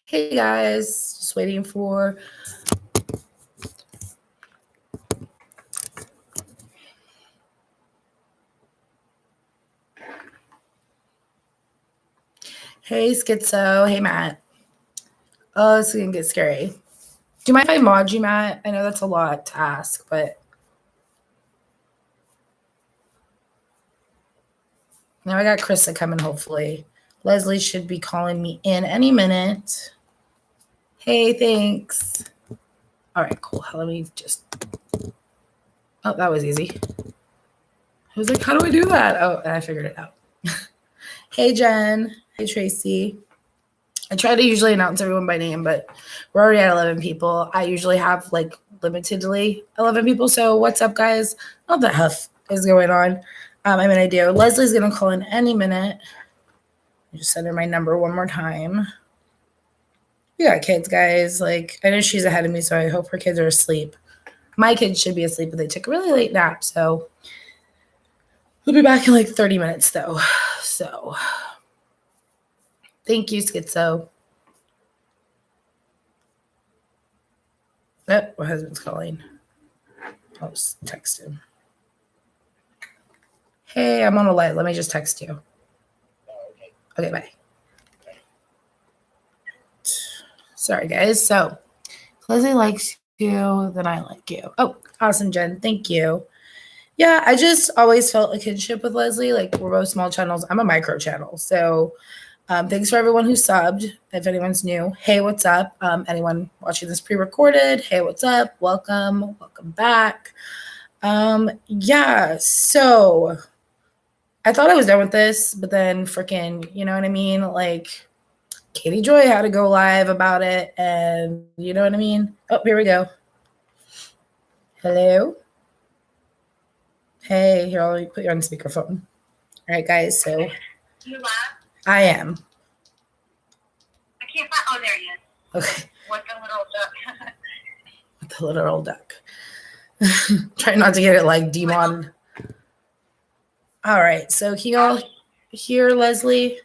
Hey guys, just waiting for Hey Schizo, hey Matt. Oh, it's gonna get scary. Do you mind if I mod you, Matt? I know that's a lot to ask, but now I got Krista coming, hopefully. Leslie should be calling me in any minute. Hey, thanks. All right, cool. Let me just. Oh, that was easy. I was like, how do I do that? Oh, and I figured it out. Hey, Jen. Hey, Tracy. I try to usually announce everyone by name, but we're already at 11 people. I usually have like limitedly 11 people. So what's up, guys? What the huff is going on? I mean, I do. Leslie's going to call in any minute. I just send her my number one more time. We got kids, guys. Like, I know she's ahead of me, so I hope her kids are asleep. My kids should be asleep, but they took a really late nap. So we'll be back in like 30 minutes, though. So thank you, Schizo. Oh, my husband's calling. I'll just text him. Hey, I'm on a live. Let me just text you. Okay, bye. Sorry, guys. So, Leslie likes you, then I like you. Oh, awesome, Jen. Thank you. Yeah, I just always felt a kinship with Leslie. Like, we're both small channels. I'm a micro channel. So, thanks for everyone who subbed. If anyone's new, hey, what's up? Anyone watching this pre-recorded, hey, what's up? Welcome back. Yeah, so I thought I was done with this, but then freaking, you know what I mean? Like, Katie Joy had to go live about it, and you know what I mean? Oh, here we go. Hello? Hey, here, I'll put you on speakerphone. All right, guys, so. You live? I am. I can't find, oh, there he is. Okay. What the little duck? What the literal duck. Try not to get it like demon. All right, so can y'all hear Leslie?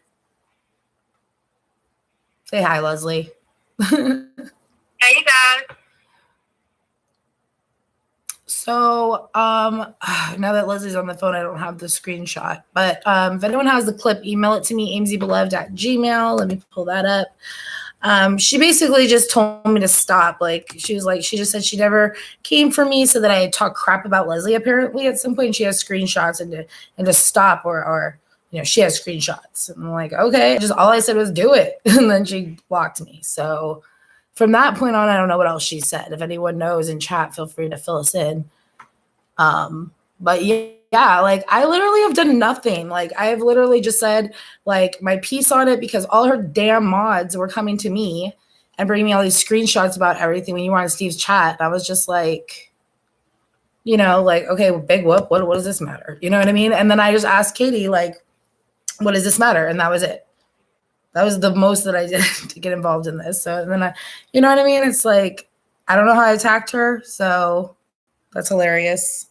Say hi, Leslie. Hey, you guys. So, now that Leslie's on the phone, I don't have the screenshot. But if anyone has the clip, email it to me, amzybeloved@gmail. Let me pull that up. She basically just told me to stop. Like, she was like, she just said she never came for me so that I talk crap about Leslie. Apparently, at some point, she has screenshots and to stop or you know, she has screenshots. And I'm like, okay, just all I said was do it. And then she blocked me. So from that point on, I don't know what else she said. If anyone knows in chat, feel free to fill us in. But yeah, like I literally have done nothing. Like I have literally just said like my piece on it because all her damn mods were coming to me and bringing me all these screenshots about everything when you were on Steve's chat. And I was just like, you know, like, okay, well, big whoop, what does this matter? You know what I mean? And then I just asked Katie, like, what does this matter? And that was it. That was the most that I did to get involved in this. So then you know what I mean? It's like, I don't know how I attacked her. So that's hilarious.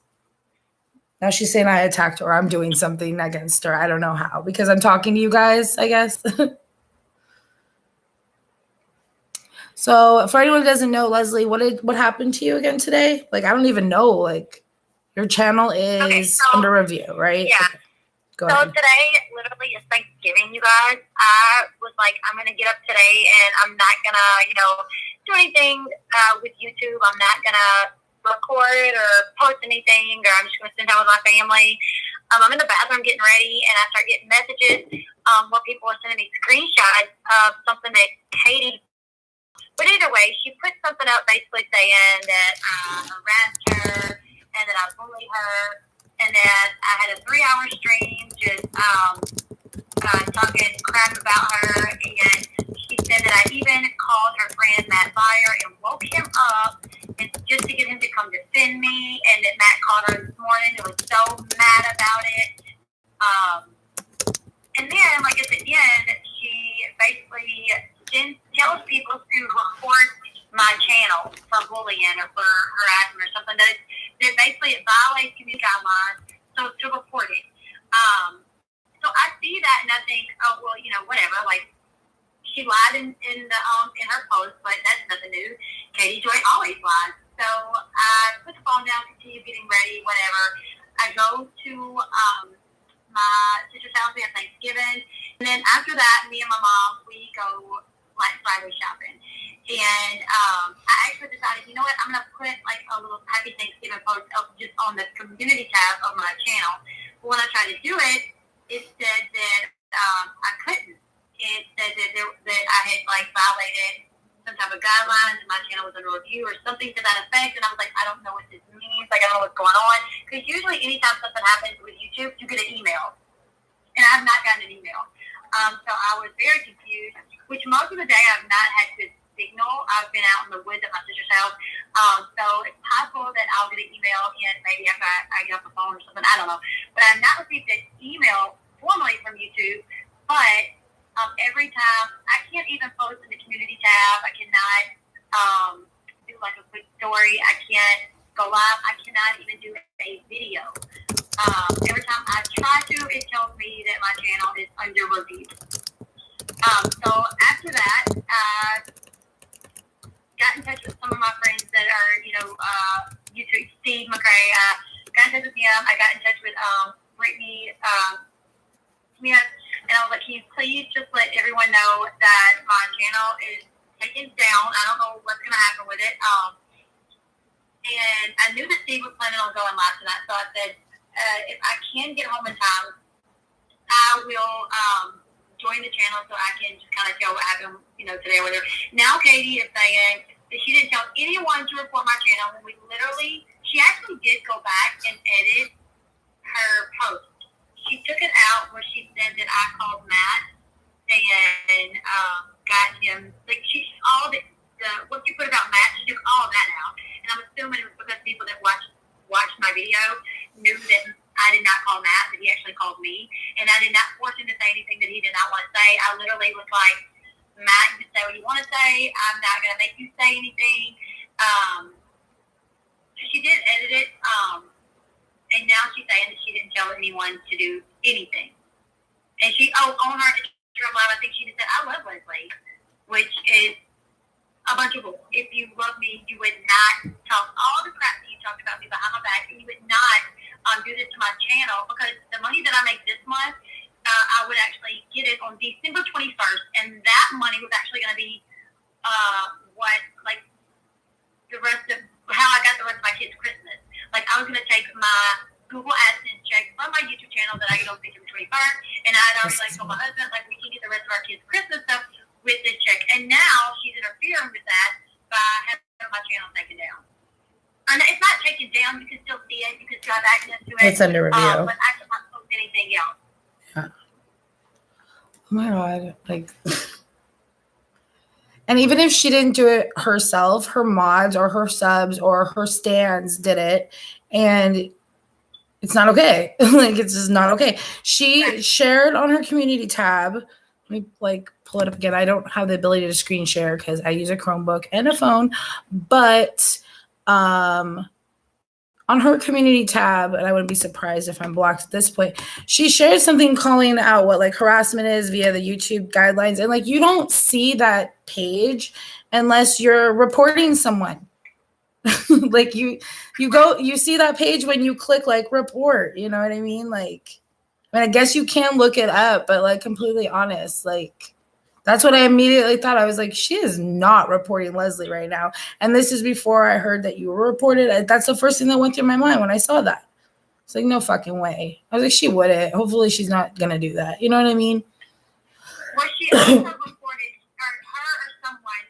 Now she's saying I attacked her. I'm doing something against her. I don't know how, because I'm talking to you guys, I guess. So for anyone who doesn't know, Leslie, what happened to you again today? Like, I don't even know. Like, your channel is under review, right? Yeah. Okay. Go ahead. So today, literally, is Thanksgiving, you guys. I was like, I'm going to get up today, and I'm not going to, you know, do anything with YouTube. I'm not going to record or post anything, or I'm just going to spend time with my family. I'm in the bathroom getting ready, and I start getting messages where people are sending me screenshots of something that Katie. But either way, she put something up basically saying that I harassed her and that I bullied her, and then I had a 3-hour stream just talking crap about her, and she said that I even called her friend Matt Fire and woke him up and just to get him to come defend me, and that Matt called her this morning and was so mad about it. And then, like at the end, she basically tells people to report my channel for bullying or for harassment or something that basically it violates community guidelines, so to report it. So I see that and I think, oh well, you know, whatever. Like she lied in Katie Joy always lies. So I put the phone down, continue getting ready, whatever. I go to my sister's house. We have Thanksgiving. And then after that, me and my mom, we go Black Friday shopping. And I actually decided, you know what, I'm going to put like a little happy Thanksgiving post up just on the community tab of my channel. But when I tried to do it, it said that I couldn't. It said that I had like violated some type of guidelines and my channel was under review or something to that effect. And I was like, I don't know what this means. Like, I don't know what's going on. Because usually anytime something happens with YouTube, you get an email. And I have not gotten an email. So I was very confused, which most of the day I've not had good signal. I've been out in the woods at my sister's house. So it's possible that I'll get an email in maybe after I get off the phone or something. I don't know. But I've not received an email formally from YouTube. But every time, I can't even post in the community tab. I cannot do like a quick story. I can't go live. I cannot even do a video. Every time I try to, it tells me that my channel is under review. So after that, I got in touch with some of my friends that are, YouTube, Steve McRae. Got in touch with him. I got in touch with Brittany Smith. And I was like, can you please just let everyone know that my channel is taken down. I don't know what's going to happen with it. And I knew that Steve was planning on going live tonight, so I said, if I can get home in time, I will join the channel so I can just kind of tell what happened, today or whatever. Now Katie is saying that she didn't tell anyone to report my channel when she actually did go back and edit her post. She took it out where she said that I called Matt and got him, like all the what she put about Matt, she took all of that out. And I'm assuming it was because people that watched my video knew that I did not call Matt, that he actually called me. And I did not force him to say anything that he did not want to say. I literally was like, Matt, you can say what you want to say. I'm not going to make you say anything. She did edit it. And now she's saying that she didn't tell anyone to do anything. And on her Instagram live, I think she just said, I love Leslie, which is a bunch of bull. If you love me, you would not talk all the crap that you talked about me behind my back, and you would not do this to my channel, because the money that I make this month, I would actually get it on December 21st, and that money was actually going to be the rest of how I got the rest of my kids' Christmas. Like, I was going to take my Google AdSense check from my YouTube channel that I get on December 21st, and I'd already told my husband, we can get the rest of our kids' Christmas stuff with this check. And now she's interfering with that by having my channel taken down. And it's not taken down. You can still see it. You can still have access to it. It's under review. But I cannot post anything else. Yeah. Oh my God. And even if she didn't do it herself, her mods or her subs or her stands did it. And it's not okay. It's just not okay. She shared on her community tab. Let me pull it up again. I don't have the ability to screen share because I use a Chromebook and a phone. But on her community tab, and I wouldn't be surprised if I'm blocked at this point, she shared something calling out what harassment is via the YouTube guidelines. And you don't see that page unless you're reporting someone. You see that page when you click report, you know what I mean? I guess you can look it up, but completely honest, that's what I immediately thought. I was like, she is not reporting Leslie right now. And this is before I heard that you were reported. That's the first thing that went through my mind when I saw that. It's no fucking way. I was like, she wouldn't. Hopefully she's not going to do that. You know what I mean? Well, she also reported, her or someone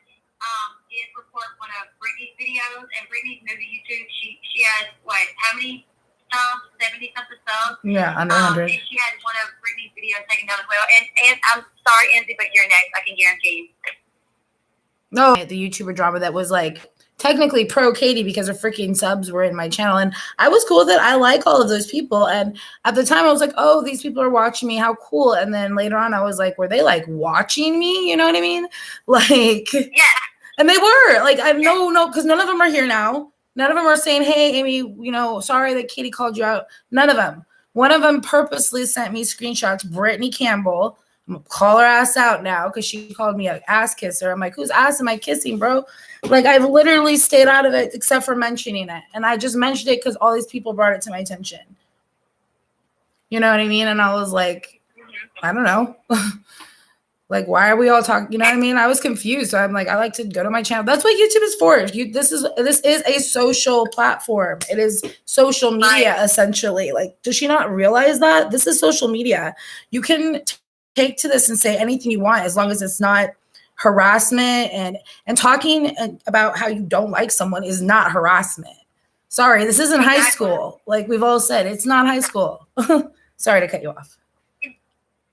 did report one of Brittany's videos, and Brittany's new to YouTube. She has, how many subs? 70-something subs? Yeah, under 100. And she had one of Brittany's videos taken down as well. And I'm sorry, Amzi, but you're next. I can guarantee you. No, the YouTuber drama that was technically pro Katie because her freaking subs were in my channel. And I was cool with it. I like all of those people. And at the time I was like, oh, these people are watching me. How cool. And then later on I was like, were they watching me? You know what I mean? Yeah. And they were no, because none of them are here now. None of them are saying, hey, Amy, sorry that Katie called you out. None of them. One of them purposely sent me screenshots, Brittany Campbell, I'm gonna call her ass out now because she called me an ass kisser. I'm like, whose ass am I kissing, bro? Like, I've literally stayed out of it except for mentioning it. And I just mentioned it because all these people brought it to my attention. You know what I mean? And I was like, I don't know. Like, why are we all talking? You know what I mean? I was confused. So I'm like, I like to go to my channel. That's what YouTube is for. This is a social platform. It is social media, essentially. Like, does she not realize that? This is social media. You can take to this and say anything you want as long as it's not harassment, and talking about how you don't like someone is not harassment. Sorry, this isn't high school. Like we've all said, it's not high school. Sorry to cut you off.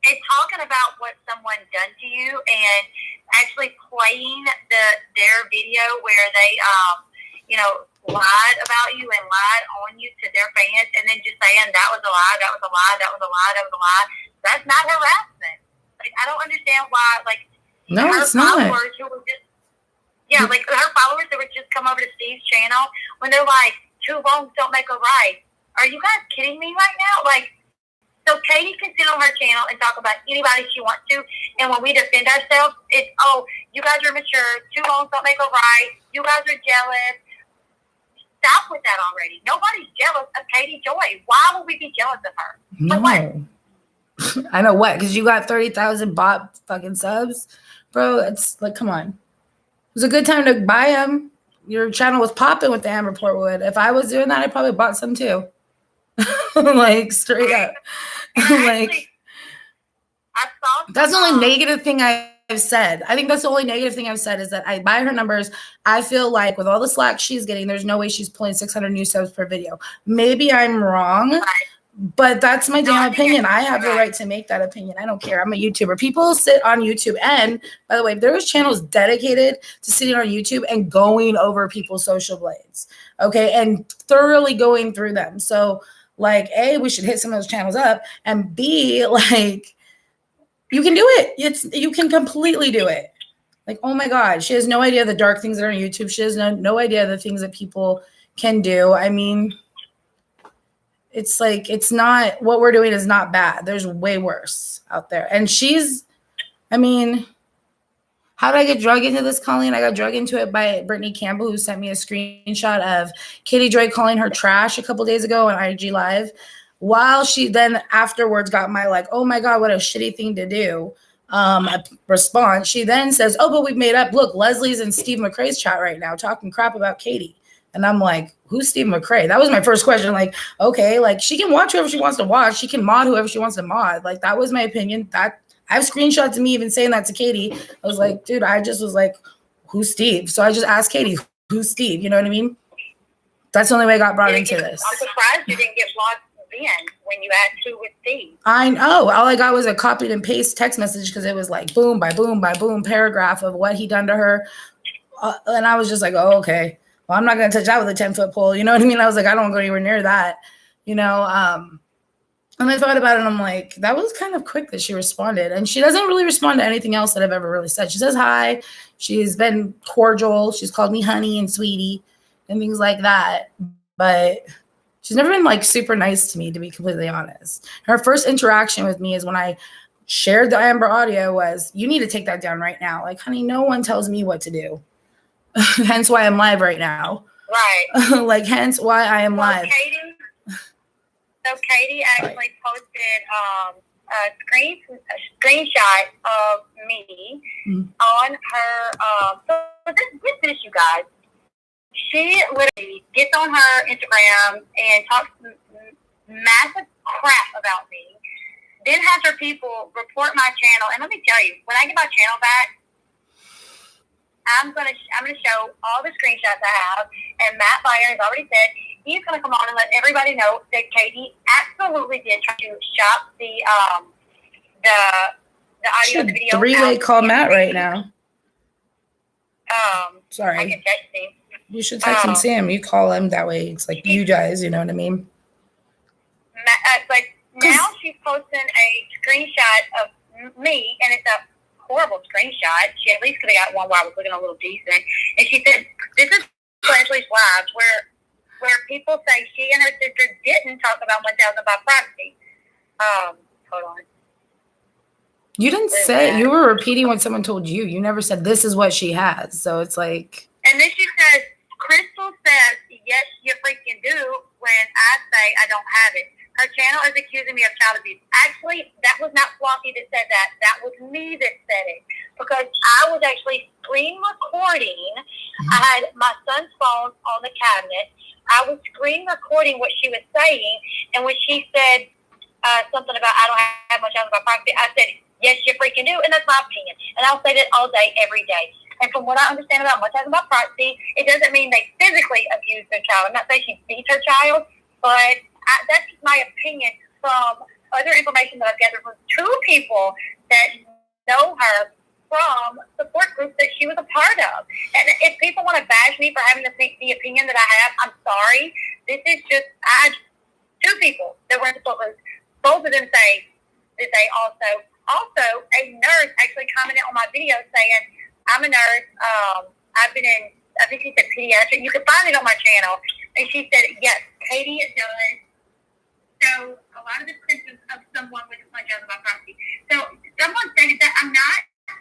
It's talking about what someone done to you and actually playing their video where they lied about you and lied on you to their fans, and then just saying that was a lie, that was a lie, that was a lie, that was a lie. That's not harassment. Like, I don't understand why. Like, no, it's not. Followers who were just like her followers that would just come over to Steve's channel when they're like, two wrongs don't make a right. Are you guys kidding me right now? Like. So Katie can sit on her channel and talk about anybody she wants to, and when we defend ourselves, it's, oh, you guys are mature, two wrongs don't make a right, you guys are jealous. Stop with that already. Nobody's jealous of Katie Joy. Why would we be jealous of her? No. What? I know what, because you got 30,000 bot fucking subs? Bro, it's like, come on. It was a good time to buy them. Your channel was popping with the Amber Portwood. If I was doing that, I probably bought some too. Like, straight up. Like, that's the only negative thing I've said. I think that's the only negative thing I've said is that I buy her numbers. I feel like with all the slack she's getting, there's no way she's pulling 600 new subs per video. Maybe I'm wrong, but that's my damn opinion. I have the right to make that opinion. I don't care. I'm a YouTuber. People sit on YouTube. And by the way, there's channels dedicated to sitting on YouTube and going over people's social blades. Okay. And thoroughly going through them. So, like, A, we should hit some of those channels up, and B, like, you can do it. You can completely do it. Like, oh my God, she has no idea the dark things that are on YouTube. She has no idea the things that people can do. I mean, it's like, it's not, what we're doing is not bad. There's way worse out there. And how did I get drug into this, Colleen? I got drug into it by Brittany Campbell, who sent me a screenshot of Katie Joy calling her trash a couple days ago on IG Live, while she then afterwards got my, like, oh my God, what a shitty thing to do, a response. She then says, oh, but we've made up. Look, Leslie's in Steve McRae's chat right now talking crap about Katie. And I'm like, who's Steve McRae? That was my first question. Like, okay, like, she can watch whoever she wants to watch. She can mod whoever she wants to mod. Like, that was my opinion. I have screenshots of me even saying that to Katie. I was like, dude, I just was like, who's Steve? So I just asked Katie, who's Steve? You know what I mean? That's the only way I got brought into this. I'm surprised you didn't get blocked then when you asked who was Steve. I know. All I got was a copied and paste text message because it was like boom by boom by boom paragraph of what he done to her. And I was just like, oh, okay. Well, I'm not going to touch that with a 10-foot pole. You know what I mean? I was like, I don't want to go anywhere near that, you know? And I thought about it, and I'm like, that was kind of quick that she responded. And she doesn't really respond to anything else that I've ever really said. She says hi. She's been cordial. She's called me honey and sweetie and things like that. But she's never been, like, super nice to me, to be completely honest. Her first interaction with me is when I shared the Amber audio was, you need to take that down right now. Like, honey, no one tells me what to do. Hence why I'm live right now. Right. Like, hence why I am live. Katie actually posted a screenshot of me on her. So this, you guys. She literally gets on her Instagram and talks massive crap about me. Then has her people report my channel. And let me tell you, when I get my channel back, I'm gonna show all the screenshots I have. And Matt Byer has already said he's gonna come on and let everybody know that Katie absolutely did try to shop the audio, the video. Three-way call Matt right now. Sorry. I can text him. You should text him, Sam. You call him that way. It's like you guys, you know what I mean? But now she's posting a screenshot of me, and it's a horrible screenshot. She at least could have got one where I was looking a little decent. And she said, this is Leslie's Lives, where people say she and her sister didn't talk about 1,000 by privacy. Hold on. You didn't say, you were repeating what someone told you. You never said this is what she has. So it's like. And then she says, Crystal says, yes, you freaking do, when I say I don't have it. Her channel is accusing me of child abuse. Actually, that was not Floppy that said that. That was me that said it. Because I was actually screen recording. I had my son's phone on the cabinet. I was screen recording what she was saying. And when she said something about I don't have much about privacy, I said, yes, you freaking do. And that's my opinion. And I'll say that all day, every day. And from what I understand about much about privacy, it doesn't mean they physically abuse their child. I'm not saying she beats her child, but that's just my opinion from other information that I've gathered from two people that know her from support groups that she was a part of. And if people want to bash me for having the opinion that I have, I'm sorry. This is just, two people that were in support groups, both of them say that they also a nurse actually commented on my video saying, I'm a nurse. I've been in, I think she said pediatric. You can find it on my channel. And she said, yes, Katie, it does. So a lot of the symptoms of someone with my child about property. So someone stated that I'm not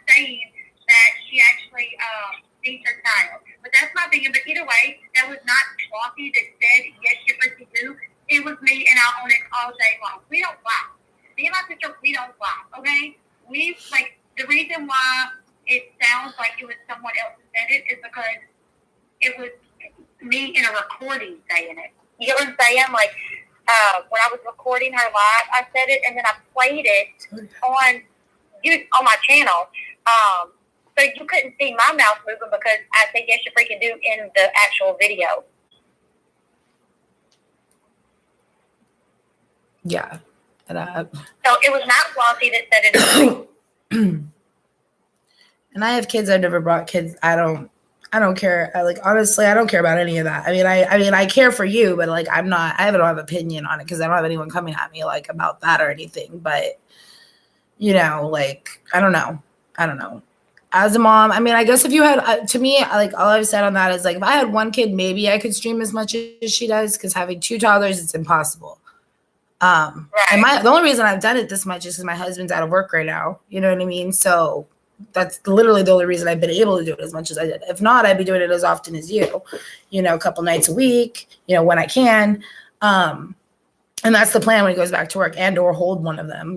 saying that she actually beats her child. But that's my opinion. But either way, that was not Floppy that said, yes, you freaking do. It was me, and I own it all day long. We don't lie. Me and my sister, we don't lie, okay? We, like, the reason why it sounds like it was someone else who said it is because it was me in a recording saying it. You know what I'm saying? Like, when I was recording her live, I said it, and then I played it on my channel. So you couldn't see my mouth moving because I said, yes, you freaking do in the actual video. Yeah. So it was not Flossy that said it. And I have kids. I've never brought kids. I don't care. Honestly, I don't care about any of that. I mean, I care for you, but like, I don't have an opinion on it because I don't have anyone coming at me like about that or anything. But you know, like, I don't know. As a mom, I mean, I guess if you had, to me, like all I've said on that is like, if I had one kid, maybe I could stream as much as she does because having two toddlers, it's impossible. Right. And the only reason I've done it this much is because my husband's out of work right now. You know what I mean? So that's literally the only reason I've been able to do it as much as I did. If not, I'd be doing it as often as you, a couple nights a week, when I can. And that's the plan when he goes back to work or hold one of them,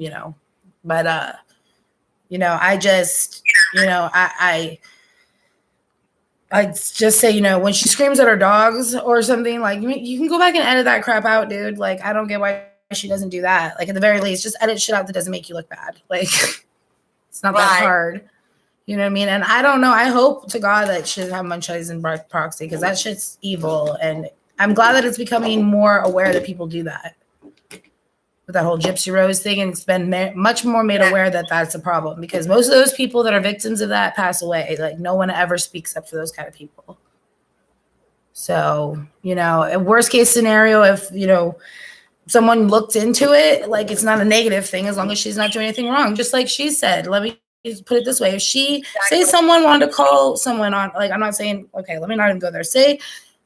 but, I just, I just say, when she screams at her dogs or something, like, you can go back and edit that crap out, dude. Like, I don't get why she doesn't do that. Like, at the very least, just edit shit out that doesn't make you look bad. Like, it's not that hard. You know what I mean? And I don't know. I hope to God that she doesn't have Munchausen proxy because that shit's evil. And I'm glad that it's becoming more aware that people do that. With that whole Gypsy Rose thing, and it's been much more made aware that that's a problem because most of those people that are victims of that pass away. Like, no one ever speaks up for those kind of people. So, a worst case scenario, if, someone looked into it, like, it's not a negative thing as long as she's not doing anything wrong. Just like she said, let me put it this way. If she, say someone wanted to call someone on, like, I'm not saying, okay, let me not even go there. Say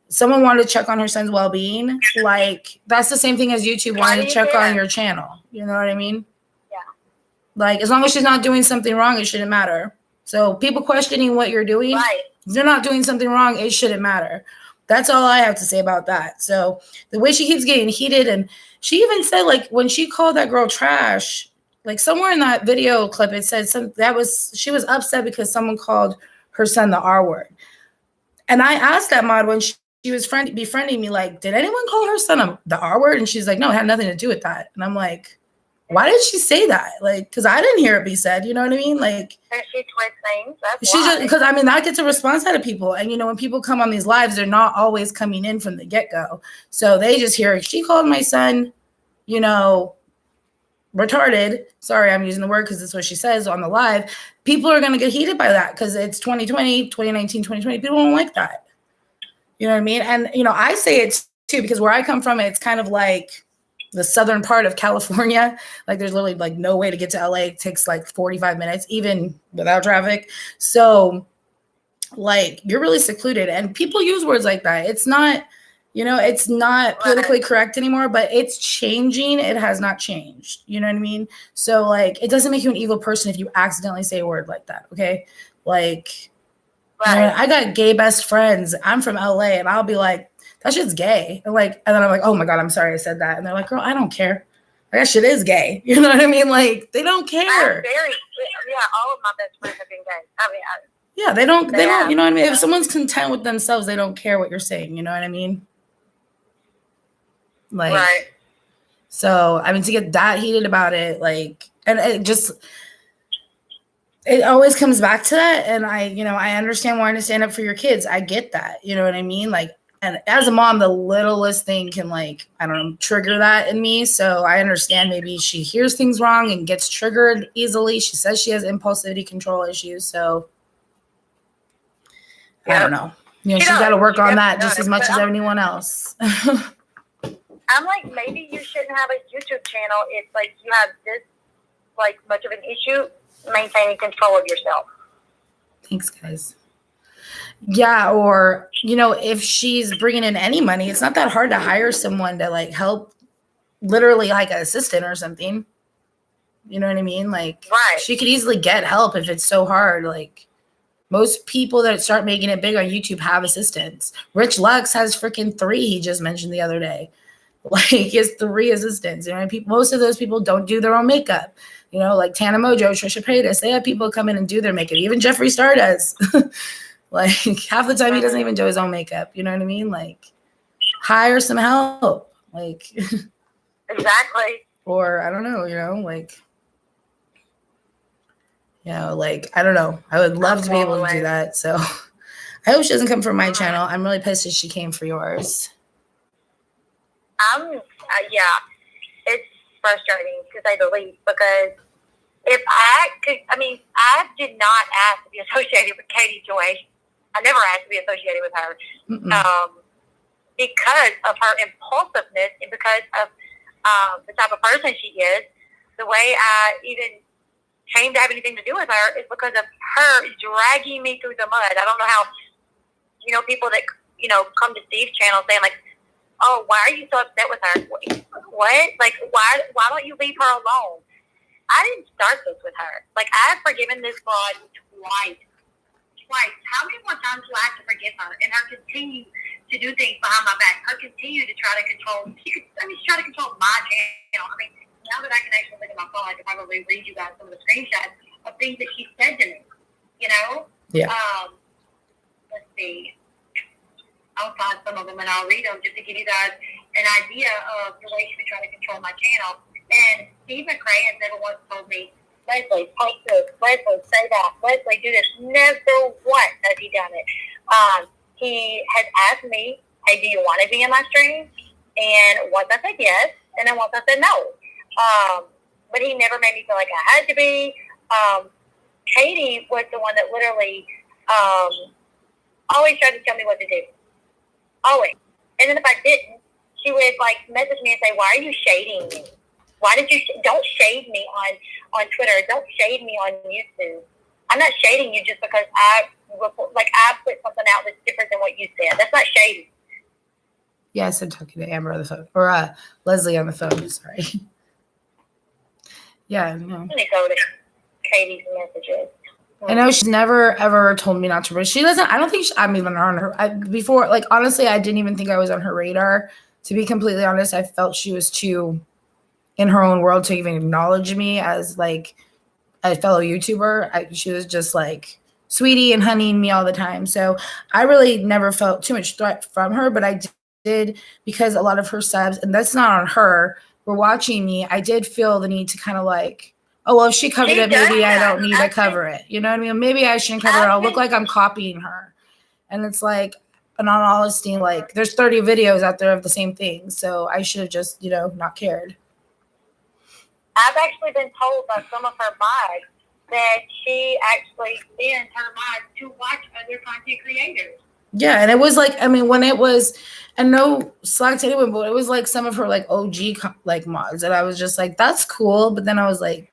someone wanted to check on her son's well-being, like, that's the same thing as YouTube wanting to check on your channel. You know what I mean? Yeah. Like, as long as she's not doing something wrong, it shouldn't matter. So people questioning what you're doing, if they're not doing something wrong, it shouldn't matter. That's all I have to say about that. So the way she keeps getting heated, and she even said, like, when she called that girl trash, like, somewhere in that video clip, it said she was upset because someone called her son the R word. And I asked that mod when she was befriending me, like, did anyone call her son the R word? And she's like, no, it had nothing to do with that. And I'm like, why did she say that? Like, because I didn't hear it be said. You know what I mean? Like, she twist things. That's she just, because I mean, that gets a response out of people. And, when people come on these lives, they're not always coming in from the get-go. So they just hear, she called my son, retarded. Sorry, I'm using the word because that's what she says on the live. People are going to get heated by that because it's 2020, 2019, 2020. People don't like that. You know what I mean? And, I say it too, because where I come from, it's kind of like the southern part of California. Like, there's literally like no way to get to LA. It takes like 45 minutes, even without traffic. So like, you're really secluded, and people use words like that. It's not, You know, it's not politically correct anymore, but it's changing. It has not changed. You know what I mean? So, like, it doesn't make you an evil person if you accidentally say a word like that, okay? Like, you know, I got gay best friends. I'm from LA, and I'll be like, that shit's gay. And then I'm like, oh my God, I'm sorry I said that. And they're like, girl, I don't care. Like, that shit is gay. You know what I mean? Like, they don't care. All of my best friends have been gay. I mean, yeah, they don't, you know what I mean? If someone's content with themselves, they don't care what you're saying. You know what I mean? Like, so, I mean, to get that heated about it, like, and it always comes back to that. And I understand wanting to stand up for your kids. I get that. You know what I mean? Like, and as a mom, the littlest thing can, like, I don't know, trigger that in me. So I understand maybe she hears things wrong and gets triggered easily. She says she has impulsivity control issues. So I don't know. You know, she's got to work on that just as much as anyone else. I'm like, maybe you shouldn't have a YouTube channel if, like, you have this, like, much of an issue maintaining control of yourself. Thanks, guys. Yeah, or, you know, if she's bringing in any money, it's not that hard to hire someone to, like, help, literally, like, an assistant or something. You know what I mean? Like, she could easily get help if it's so hard. Like, most people that start making it big on YouTube have assistants. Rich Lux has freaking 3, he just mentioned the other day. Like, he has 3 assistants. You know, most of those people don't do their own makeup. You know, like Tana Mojo, Trisha Paytas, they have people come in and do their makeup. Even Jeffree Star does. Like, half the time he doesn't even do his own makeup. You know what I mean? Like, hire some help. Like, exactly. Or I don't know, you know, like, you know, like, I don't know. I would love to be able to do that. So I hope she doesn't come from my channel. I'm really pissed that she came for yours. Yeah, it's frustrating to say the least, because if I did not ask to be associated with Katie Joy. I never asked to be associated with her because of her impulsiveness and because of the type of person she is. The way I even came to have anything to do with her is because of her dragging me through the mud. I don't know how, you know, people that, you know, come to Steve's channel saying, like, oh, why are you so upset with her? What? Like, why don't you leave her alone? I didn't start this with her. Like, I've forgiven this broad twice. How many more times do I have to forgive her? And her continue to do things behind my back. Her continue to try to control. She's trying to control my channel. I mean, now that I can actually look at my phone, I can probably read you guys some of the screenshots of things that she said to me. You know? Yeah. Let's see. I'll find some of them and I'll read them just to give you guys an idea of the way she would try to control my channel. And Steve McRae has never once told me, Leslie, post this. Leslie, say that. Leslie, do this. Never once has he done it. He has asked me, hey, do you want to be in my stream? And once I said yes, and then once I said no. But he never made me feel like I had to be. Katie was the one that literally always tried to tell me what to do. Always. And then if I didn't, she would, like, message me and say, why are you shading me? Why did you, don't shade me on Twitter. Don't shade me on YouTube. I'm not shading you just because I put something out that's different than what you said. That's not shading. Yes, I'm talking to Amber on the phone. Or Leslie on the phone, sorry. Yeah, no. Let me go to Katie's messages. I know she's never, ever told me not to. She doesn't, I don't think I'm even on her. Before, like, honestly, I didn't even think I was on her radar. To be completely honest, I felt she was too in her own world to even acknowledge me as, like, a fellow YouTuber. She was just, like, sweetie and honeying me all the time. So I really never felt too much threat from her, but I did, because a lot of her subs, and that's not on her, were watching me. I did feel the need to kind of, like, oh, well, if she covered it, maybe I don't need to cover it. You know what I mean? Maybe I shouldn't cover it. I'll look like I'm copying her. And it's like, in all honesty, like, there's 30 videos out there of the same thing. So I should have just, you know, not cared. I've actually been told by some of her mods that she actually sends her mods to watch other content creators. Yeah, and it was like, I mean, when it was, and no slack to anyone, but it was like some of her, like, OG, like, mods. And I was just like, that's cool. But then I was like,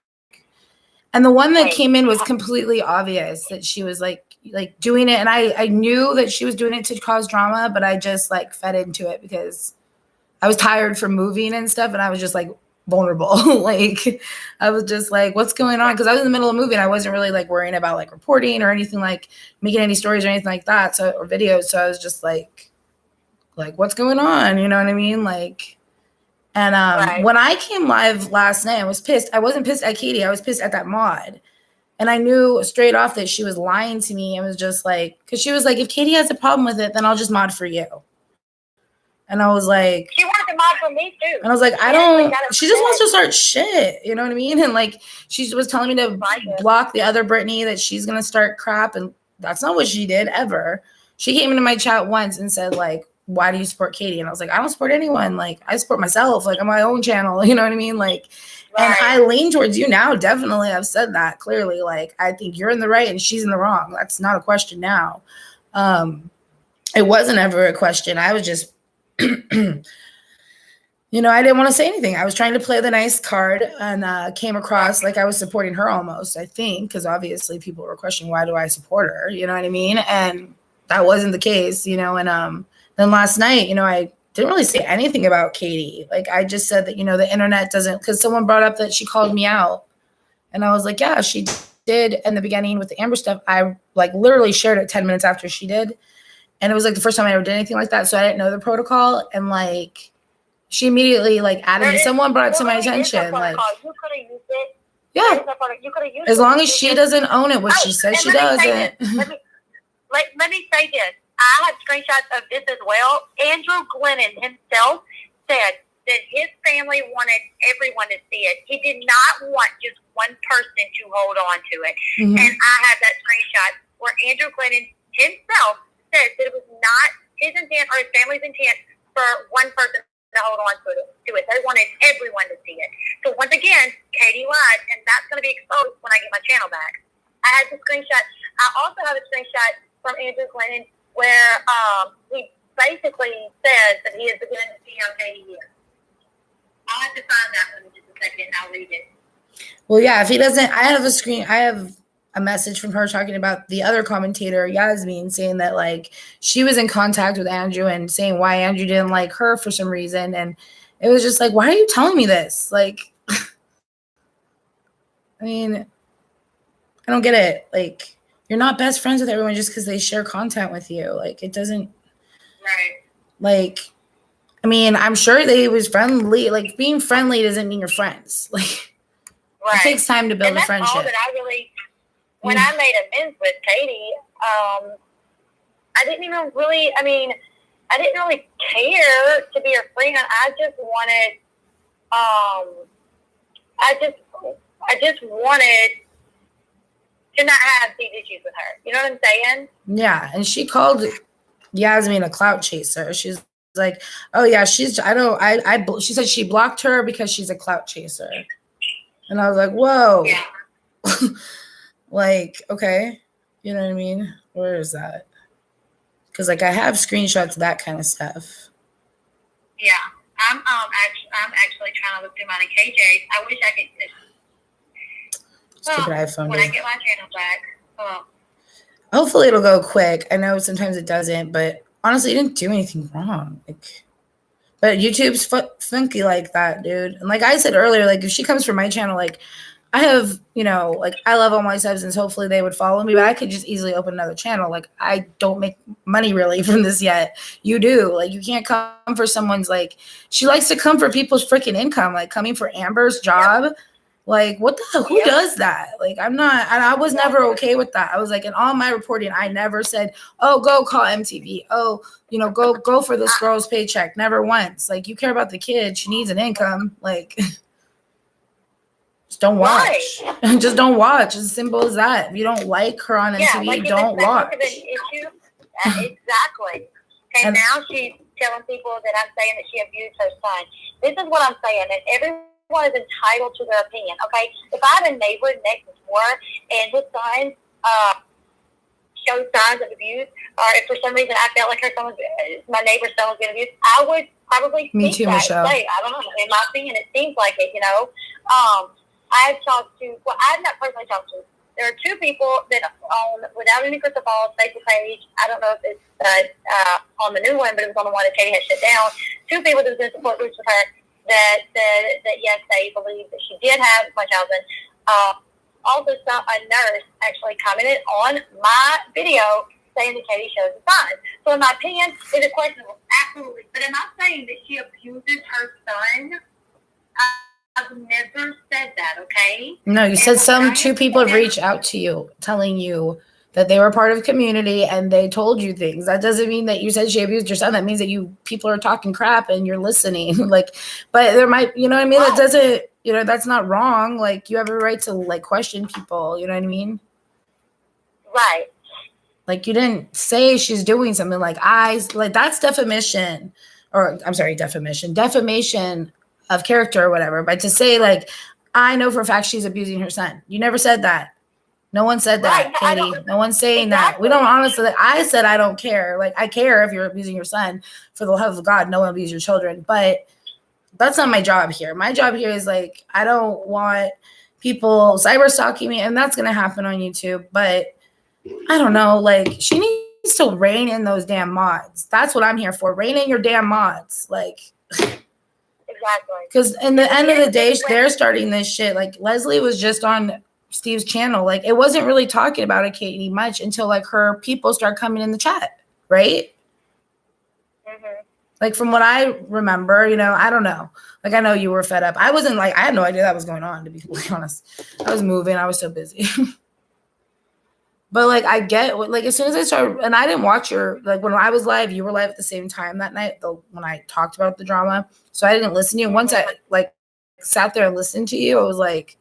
and the one that came in was completely obvious that she was, like, like doing it. And I knew that she was doing it to cause drama, but I just like fed into it because I was tired from moving and stuff. And I was just like vulnerable. Like I was just like, what's going on? Cause I was in the middle of moving. I wasn't really like worrying about like reporting or anything, like making any stories or anything like that. So, or videos. So I was just like what's going on? You know what I mean? Like, and when I came live last night, I was pissed. I wasn't pissed at Katie. I was pissed at that mod. And I knew straight off that she was lying to me. It was just like, because she was like, if Katie has a problem with it, then I'll just mod for you. And I was like, she wanted to mod for me too. And I was like, she just wants to start shit. You know what I mean? And like, she was telling me to block the other Brittany, that she's going to start crap. And that's not what she did ever. She came into my chat once and said like, why do you support Katie? And I was like, I don't support anyone. Like, I support myself. Like, on my own channel. You know what I mean? Like, and I lean towards you now. Definitely. I've said that clearly. Like, I think you're in the right and she's in the wrong. That's not a question now. It wasn't ever a question. I was just, you know, I didn't want to say anything. I was trying to play the nice card and came across like I was supporting her almost, I think, because obviously people were questioning, why do I support her? You know what I mean? And that wasn't the case, you know. And then last night, you know, I didn't really say anything about Katie. Like, I just said that, you know, the internet doesn't, because someone brought up that she called me out. And I was like, yeah, she did in the beginning with the Amber stuff. I like literally shared it 10 minutes after she did. And it was like the first time I ever did anything like that. So I didn't know the protocol. And like, she immediately like added me. Someone brought it to my attention. Like, you could have used it. Yeah. You could have used as long as she doesn't own it, what she says she doesn't. Let me say this. I have screenshots of this as well. Andrew Glennon himself said that his family wanted everyone to see it. He did not want just one person to hold on to it. Mm-hmm. And I have that screenshot where Andrew Glennon himself said that it was not his intent or his family's intent for one person to hold on to it. They wanted everyone to see it. So once again, Katie lied, and that's going to be exposed when I get my channel back. I had the screenshot. I also have a screenshot from Andrew Glennon where he basically says that he is beginning to see how Katie is. I'll have to find that one in just a second, and I'll read it. Well, yeah, if he doesn't, I have a message from her talking about the other commentator, Yasmin, saying that like she was in contact with Andrew and saying why Andrew didn't like her for some reason. And it was just like, why are you telling me this? Like, I mean, I don't get it. Like, you're not best friends with everyone just because they share content with you. Like, it doesn't. Right. Like, I mean, I'm sure they was friendly. Like, being friendly doesn't mean you're friends. Like, It takes time to build a friendship. All that I really, when I made amends with Katie, I didn't even really, I didn't really care to be her friend. I just wanted, I just wanted to not have these issues with her. You know what I'm saying? Yeah, and she called Yasmin a clout chaser. She's like, oh yeah, she said she blocked her because she's a clout chaser. And I was like, whoa. Yeah. Like, okay. You know what I mean? Where is that? Because like I have screenshots of that kind of stuff. Yeah. I'm actually trying to look through mine in KJ. I wish I could. Stupid iPhone. When I get my channel back. Hopefully it'll go quick. I know sometimes it doesn't, but honestly, it didn't do anything wrong. Like, but YouTube's funky like that, dude. And like I said earlier, like if she comes from my channel, like I have, you know, like I love all my subs and hopefully they would follow me, but I could just easily open another channel. Like I don't make money really from this yet. You do. Like you can't come for someone's like, she likes to come for people's freaking income, like coming for Amber's job. Like what the hell? Who does that? Like I'm not, and I was never okay with that. I was like, in all my reporting, I never said, oh, go call MTV. Oh, you know, go for this girl's paycheck. Never once. Like you care about the kid. She needs an income. Like just don't watch. Right. Just don't watch. As simple as that. If you don't like her on MTV, like don't watch. Exactly. And now she's telling people that I'm saying that she abused her son. This is what I'm saying. And everyone is entitled to their opinion, okay? If I have a neighbor next door and his son shows signs of abuse, or if for some reason I felt like my neighbor's son was being abused, I would probably speak too, Michelle. I don't know. In my opinion, it seems like it, you know. I've talked to, well, I've not personally talked to there are two people that own, without any crystal balls, Facebook page. I don't know if it's on the new one, but it was on the one that Katie had shut down. Two people that was in support groups with her that said that yes, they believe that she did have Munchausen. Also, a nurse actually commented on my video saying that Katie shows the signs. So, in my opinion, is it questionable? Absolutely. But am I saying that she abuses her son? I've never said that, okay? No, you said two people have reached out to you telling you that they were part of community and they told you things. That doesn't mean that you said she abused your son. That means that people are talking crap and you're listening. Like, but there might, you know what I mean? That doesn't, that's not wrong. Like, you have a right to like question people. You know what I mean? Right. Like, you didn't say she's doing something like that's defamation, or I'm sorry, defamation of character or whatever. But to say like, I know for a fact she's abusing her son. You never said that. No one said that, Katie. No one's saying that. We don't honestly, I said, I don't care. Like, I care if you're abusing your son. For the love of God, no one abuse your children. But that's not my job here. My job here is like, I don't want people cyber stalking me, and that's going to happen on YouTube. But I don't know, like, she needs to rein in those damn mods. That's what I'm here for. Rein in your damn mods. Like, exactly. Because in the end of the day, they're starting this shit. Like, Leslie was just on Steve's channel. Like, it wasn't really talking about it, Katie, much until like her people start coming in the chat, right? Mm-hmm. Like, from what I remember, I don't know. Like, I know you were fed up. I wasn't like, I had no idea that was going on, to be completely honest. I was moving. I was so busy. But like, I get, like, as soon as I started, and I didn't watch like, when I was live, you were live at the same time that night, when I talked about the drama. So I didn't listen to you. Once I like sat there and listened to you, I was like,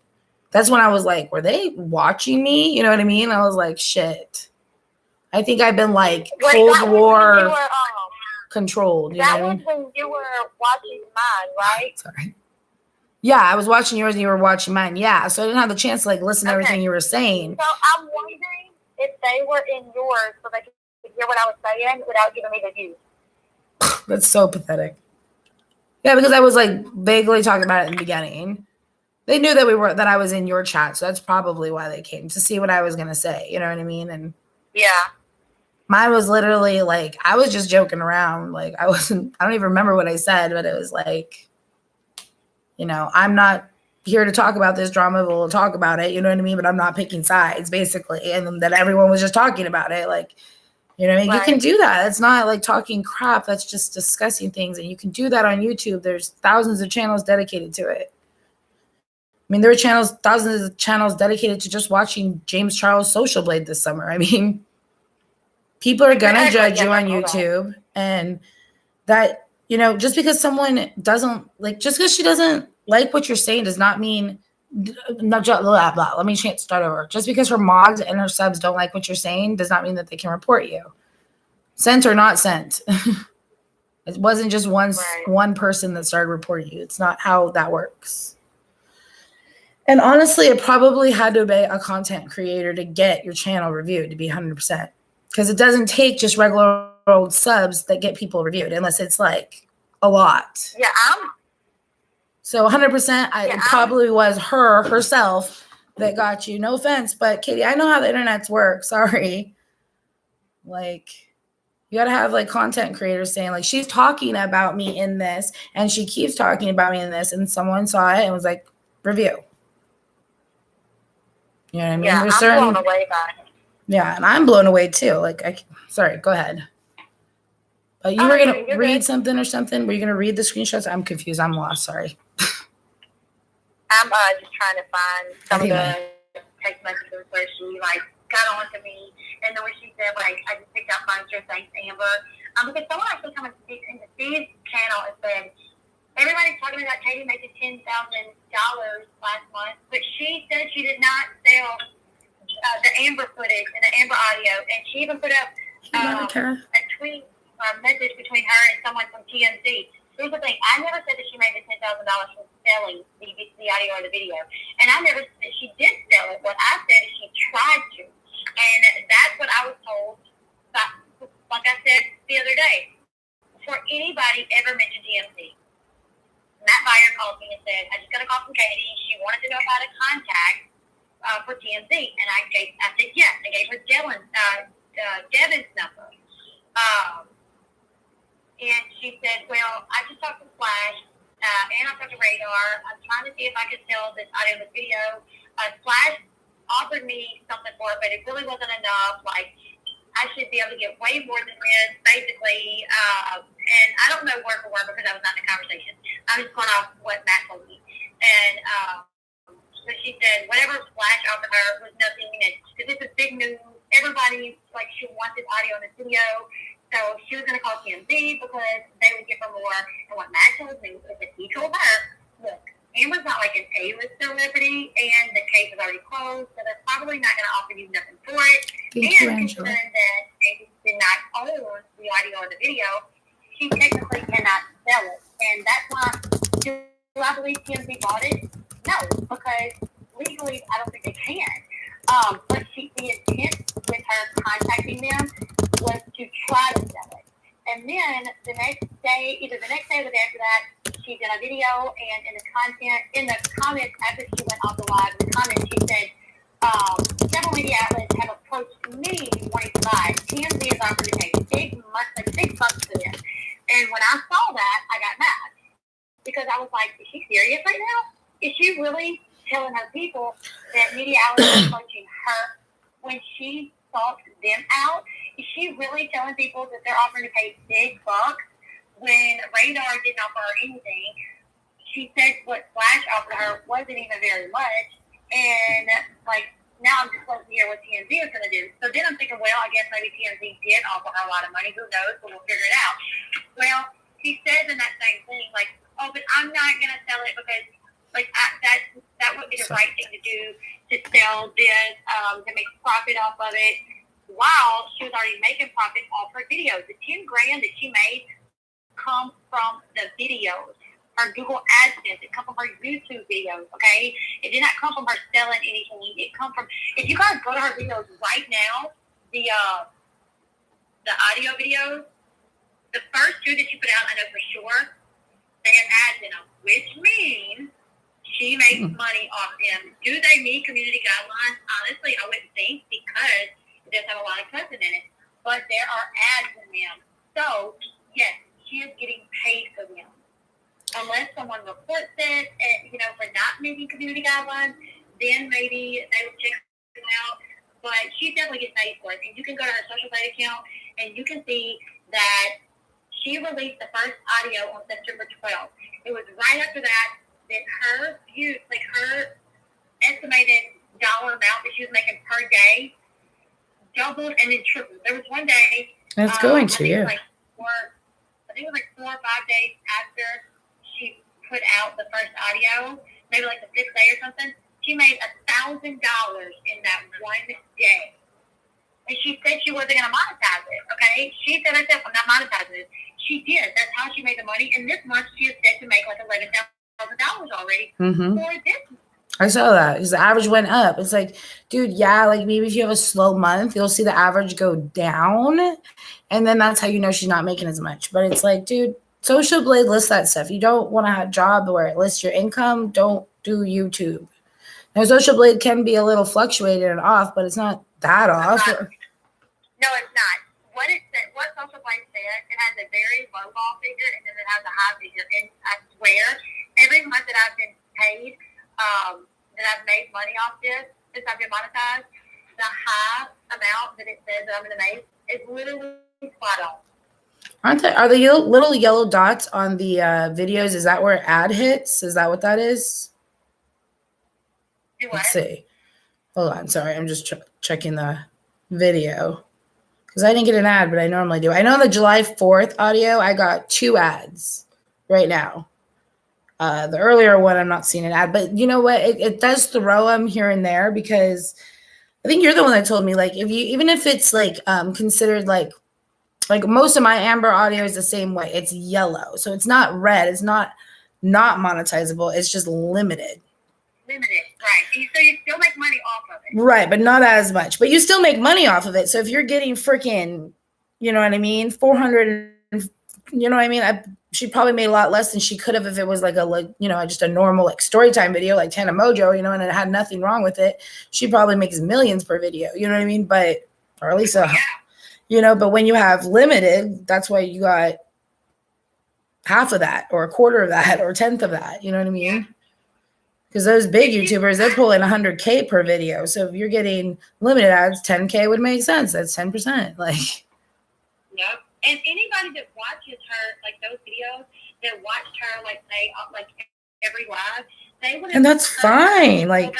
that's when I was like, were they watching me? You know what I mean? I was like, shit. I think I've been like Cold War controlled. That was when you were watching mine, right? Sorry. Yeah, I was watching yours and you were watching mine. Yeah, so I didn't have the chance to like listen to everything you were saying. So I'm wondering if they were in yours so they could hear what I was saying without giving me the views. That's so pathetic. Yeah, because I was like vaguely talking about it in the beginning. They knew that I was in your chat, so that's probably why they came, to see what I was gonna say. You know what I mean? And yeah, mine was literally like, I was just joking around. Like, I don't even remember what I said, but it was like, I'm not here to talk about this drama, but we'll talk about it. You know what I mean? But I'm not picking sides, basically. And then everyone was just talking about it. Like, right. You can do that. It's not like talking crap. That's just discussing things. And you can do that on YouTube. There's thousands of channels dedicated to it. I mean, there are thousands of channels dedicated to just watching James Charles Social Blade this summer. I mean, people are going to judge you on YouTube. And that, just because someone doesn't like, just because she doesn't like what you're saying does not mean, blah, blah. Let me start over. Just because her mods and her subs don't like what you're saying does not mean that they can report you. Sent or not sent. It wasn't just one person that started reporting you. It's not how that works. And honestly, it probably had to be a content creator to get your channel reviewed, to be 100%. Because it doesn't take just regular old subs that get people reviewed, unless it's like a lot. Yeah, So 100%, it probably was herself that got you. No offense, but Katie, I know how the internets work. Sorry. Like, you got to have like content creators saying like, she's talking about me in this and she keeps talking about me in this, and someone saw it and was like, review. You know what I mean? Yeah, I'm blown away by it. Yeah, and I'm blown away too. Like, sorry, go ahead. But you were going to read something or something? Were you going to read the screenshots? I'm confused. I'm lost. Sorry. I'm just trying to find some of the text messages where she like got on to me, and then when she said like, I just picked up my shirt, thanks Amber. Because someone actually come into Steve's channel and said, everybody's talking about Katie making $10,000 last month, but she said she did not sell the Amber footage and the Amber audio, and she even put up a tweet message between her and someone from TMZ. Here's the thing: I never said that she made the $10,000 from selling the audio or the video, and I never said she did sell it. What I said is she tried to, and that's what I was told. Like I said the other day, before anybody ever mentioned TMZ, Matt Meyer called me and said, "I just got a call from Katie. She wanted to know if I had a contact for TMZ, and I said yes. I gave her Devin's number, and she said, "Well, I just talked to Flash, and I talked to Radar. I'm trying to see if I can sell this audio and this video. Flash offered me something for it, but it really wasn't enough. Like, I should be able to get way more than this, basically. And I don't know word for word because I was not in the conversation. I'm just going off what Matt told me. And so she said whatever Flash offered her was nothing. And this is big news. Everybody, like, she wanted audio in the video. So she was going to call TMZ because they would give her more. And what Matt told me is that he told her, look, Amber's not like an A-list celebrity, and the case is already closed, so they're probably not going to offer you nothing for it. And considering that Amy did not own the audio or the video, she technically cannot sell it. And that's why, do I believe TMZ bought it? No, because legally, I don't think they can. But the intent with her contacting them was to try to sell it. And then the next day, either the next day or the day after that, she did a video, and in the comments after she went off the live, in the comments she said, several media outlets have approached me wanting to buy. TMZ is offering to pay big bucks for this. And when I saw that, I got mad because I was like, is she serious right now? Is she really telling her people that media outlets are approaching her when she sought them out? Is she really telling people that they're offering to pay big bucks when Radar didn't offer her anything? She said what Flash offered her wasn't even very much. And, like, now I'm just waiting to hear what TMZ is going to do. So then I'm thinking, well, I guess maybe TMZ did offer her a lot of money. Who knows? But we'll figure it out. Well, she says in that same thing, like, oh, but I'm not going to sell it because, like, that would be the right thing to do, to sell this, to make profit off of it, while she was already making profit off her videos. The $10,000 that she made come from the videos, her Google AdSense. It come from her YouTube videos, okay? It did not come from her selling anything. It come from, if you guys go to her videos right now, the audio videos, the first two that she put out, I know for sure, they have ads in them, which means she makes money off them. Do they meet community guidelines? Honestly, I wouldn't think, because it does have a lot of cussing in it. But there are ads in them. So, yes, she is getting paid for them. Unless someone reports it, for not meeting community guidelines, then maybe they will check them out. But she definitely gets paid for it. And you can go to her social media account, and you can see that she released the first audio on September 12th. It was right after that her views, like her estimated dollar amount that she was making per day, doubled and then tripled. There was one day. That's going to, yeah. I think it was like 4 or 5 days after she put out the first audio, maybe like the 6th day or something. She made $1,000 in that one day. And she said she wasn't going to monetize it, okay? She said herself, I'm not monetizing it. She did. That's how she made the money. And this month, she is set to make like $11,000 already for this. I saw that because the average went up. It's like, dude, yeah, like maybe if you have a slow month, you'll see the average go down, and then that's how you know she's not making as much. But it's like, dude, Social Blade lists that stuff. You don't want to have a job where it lists your income. Don't do YouTube. Now, Social Blade can be a little fluctuated and off, but it's not that off. No, it's not. What Social Blade said, it has a very low ball figure, and then it has a high figure. And I swear, every month that I've been paid, that I've made money off this, since I've been monetized, the high amount that it says that I'm going to make is literally spot on. Are the little yellow dots on the videos, is that where ad hits? Is that what that is? Do what? Let's see. Hold on. Sorry. I'm just checking the video. Because I didn't get an ad, but I normally do. I know the July 4th audio, I got 2 ads right now. The earlier one, I'm not seeing an ad. But you know what? It does throw them here and there, because I think you're the one that told me, like, even if it's like considered like most of my Amber audio is the same way. It's yellow. So it's not red. It's not monetizable. It's just limited. Limited, right. And so you still make money off of it. Right, but not as much. But you still make money off of it. So if you're getting freaking, you know what I mean, 400, you know what I mean? she probably made a lot less than she could have if it was like just a normal like story time video like Tana Mojo, and it had nothing wrong with it. She probably makes millions per video, you know what I mean? But, or at least, but when you have limited, that's why you got half of that or a quarter of that or a tenth of that, you know what I mean? Because those big YouTubers, they're pulling 100K per video. So if you're getting limited ads, 10K would make sense. That's 10%. Like, yep. And anybody that watches her, like those videos, that watched her, like every live, they would. And that's fine. Like,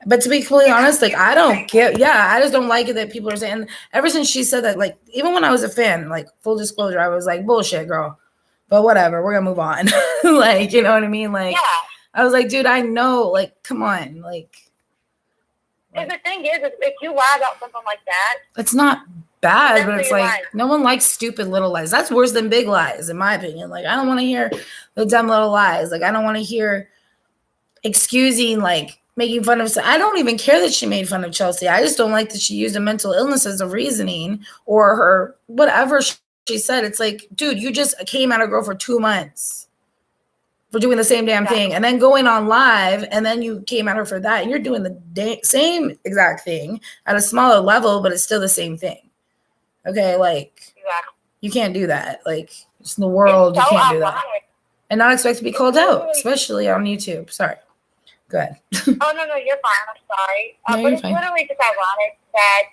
but to be completely honest, like I don't get. Yeah, I just don't like it that people are saying. Ever since she said that, like even when I was a fan, like full disclosure, I was like, bullshit, girl. But whatever, we're gonna move on. Like, you know what I mean? Like, I was like, dude, I know. Like, come on, like. And the thing is, if you lie about something like that, it's not bad, but it's like no one likes stupid little lies. That's worse than big lies, in my opinion. Like, I don't want to hear the dumb little lies. Like, I don't want to hear excusing, like making fun of. I don't even care that she made fun of Chelsea. I just don't like that she used a mental illness as a reasoning or her whatever she said. It's like, dude, you just came at a girl for 2 months for doing the same damn thing and then going on live, and then you came at her for that, and you're doing the same exact thing at a smaller level, but it's still the same thing. Okay, like you can't do that. Like, it's in the world, you can't do that and not expect to be called out, especially on YouTube. Sorry, go ahead. Oh no, you're fine. I'm sorry, no, but it's fine. Literally just ironic that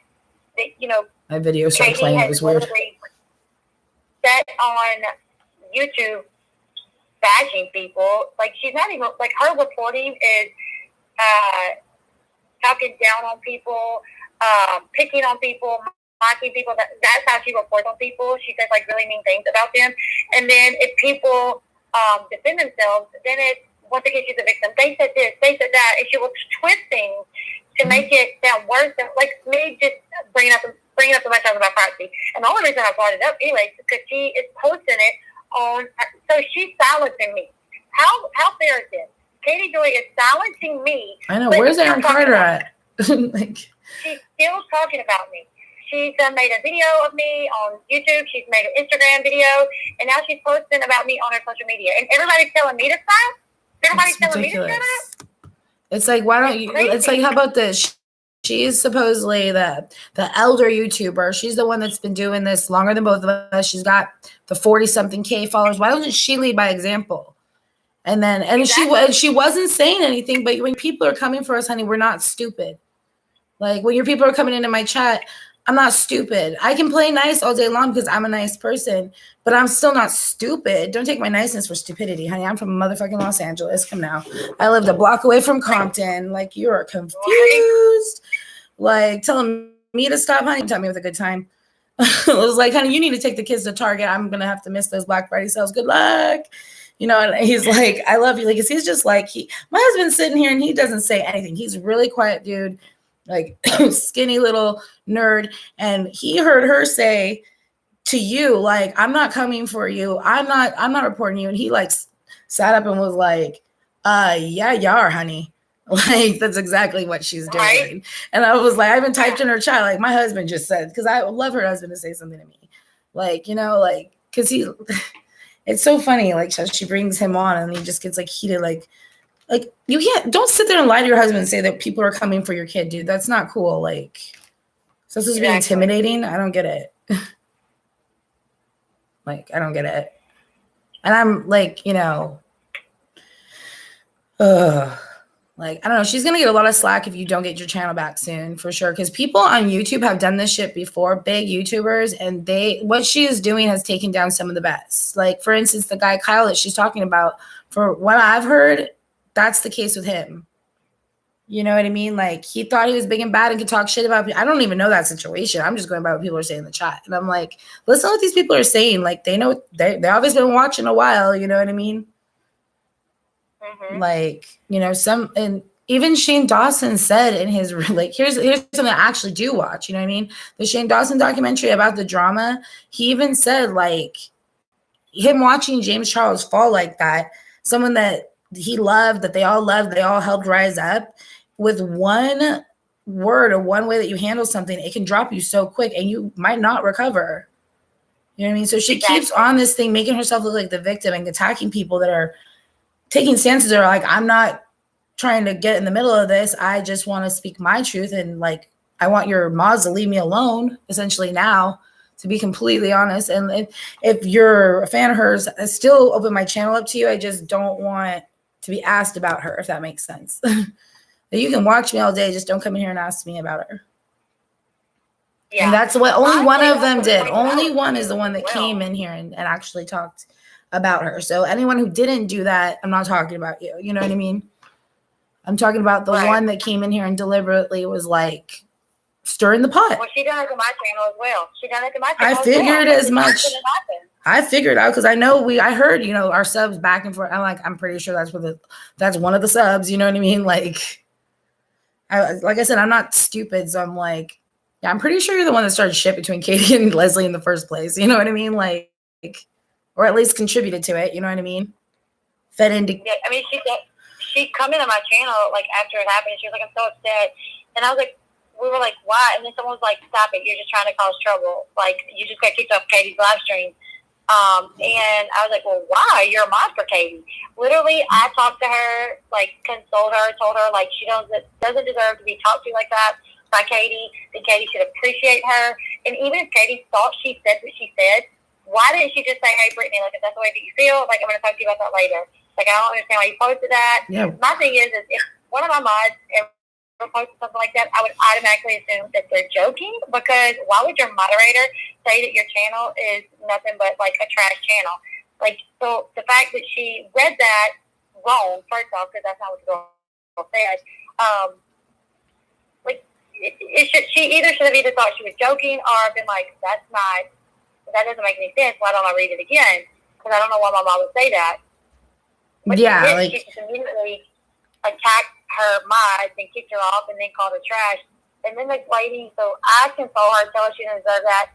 my video started playing. It was weird. Set on YouTube bashing people. Like, she's not even, like, her reporting is talking down on people, picking on people, mocking people. That's how she reports on people. She says, like, really mean things about them. And then if people defend themselves, then it's, once again, she's a victim. They said this, they said that, and she was twisting to make it sound worse than, like, me just bringing up so much about privacy. And the only reason I brought it up anyway is because she is posting it on, so she's silencing me. How fair is this? Katie Joy is silencing me. I know. Where's Aaron Carter at? Like, she's still talking about me. She's made a video of me on YouTube. She's made an Instagram video, and now she's posting about me on her social media. And everybody's telling me to stop. Everybody's telling me to shut up. It's like, why don't you? It's like, how about this? She's supposedly the elder YouTuber. She's the one that's been doing this longer than both of us. She's got the 40-something K followers. Why doesn't she lead by example? And then, she wasn't saying anything. But when people are coming for us, honey, we're not stupid. Like, when your people are coming into my chat, I'm not stupid. I can play nice all day long because I'm a nice person, but I'm still not stupid. Don't take my niceness for stupidity, honey. I'm from motherfucking Los Angeles. Come now. I lived a block away from Compton. Like, you are confused. Like, telling me to stop, honey. Tell me with a good time. It was like, honey, you need to take the kids to Target. I'm going to have to miss those Black Friday sales. Good luck. You know, and he's like, I love you. Like, he's just like, my husband's sitting here and he doesn't say anything. He's a really quiet dude, like skinny little nerd. And he heard her say to you, like, I'm not coming for you. I'm not reporting you. And he like sat up and was like, yeah, you are, honey. Like, that's exactly what she's doing. Right? And I was like, I even typed in her chat, like, my husband just said, because I would love her husband to say something to me. Like, you know, like, because it's so funny. Like, she brings him on and he just gets like heated. Like you can't, don't sit there and lie to your husband and say that people are coming for your kid, dude. That's not cool. Like, so this is being intimidating. I don't get it. Like, I don't get it. And I'm like, you know, like, I don't know. She's going to get a lot of slack if you don't get your channel back soon, for sure. Because people on YouTube have done this shit before, big YouTubers, and what she is doing has taken down some of the best. Like, for instance, the guy Kyle that she's talking about, for what I've heard, that's the case with him. You know what I mean? Like, he thought he was big and bad and could talk shit about people. I don't even know that situation. I'm just going by what people are saying in the chat. And I'm like, listen to what these people are saying. Like, they know, they obviously been watching a while. You know what I mean? Mm-hmm. Like, you know, and even Shane Dawson said in his, like, here's something I actually do watch, you know what I mean? The Shane Dawson documentary about the drama, he even said, like, him watching James Charles fall like that, someone that he loved, that they all helped rise up, with one word or one way that you handle something, it can drop you so quick and you might not recover. You know what I mean? So she keeps on this thing, making herself look like the victim and attacking people that are taking stances that are like, I'm not trying to get in the middle of this. I just want to speak my truth. And like, I want your mods to leave me alone, essentially now, to be completely honest. And if you're a fan of hers, I still open my channel up to you. I just don't want to be asked about her, if that makes sense. You can watch me all day. Just don't come in here and ask me about her. Yeah. And that's what only one of them did. Only one is the one that came in here and actually talked about her. So anyone who didn't do that, I'm not talking about you. You know what I mean? I'm talking about the one that came in here and deliberately was like stirring the pot. Well, she done it to my channel as well. She done it to my channel I figured as much. I figured out because I know I heard, you know, our subs back and forth. I'm pretty sure that's one of the subs. You know what I mean? Like I said, I'm not stupid. So I'm like, yeah, I'm pretty sure you're the one that started shit between Katie and Leslie in the first place. You know what I mean? Like, or at least contributed to it. You know what I mean? Fed into. Yeah, I mean, she come into my channel like after it happened. And she was like, I'm so upset. And I was like, we were like, why? And then someone was like, stop it. You're just trying to cause trouble. Like, you just got kicked off Katie's live stream. And I was like, well, why? You're a mod for Katie. Literally, I talked to her, like, consoled her, told her, like, she doesn't deserve to be talked to like that by Katie, that Katie should appreciate her. And even if Katie thought she said what she said, why didn't she just say, hey, Brittany, like, if that's the way that you feel, like, I'm going to talk to you about that later. Like, I don't understand why you posted that. Yeah. My thing is if one of my mods ever posted something like that, I would automatically assume that they're joking, because why would your moderator say that your channel is nothing but, like, a trash channel? Like, so the fact that she read that wrong, first off, because that's not what the girl said, like, she either should have either thought she was joking or been like, that doesn't make any sense. Why don't I read it again? Because I don't know why my mom would say that. But yeah, she just immediately attacked her mods and kicked her off and then called her trash. And then this lady, so I console her, tell her she didn't deserve that.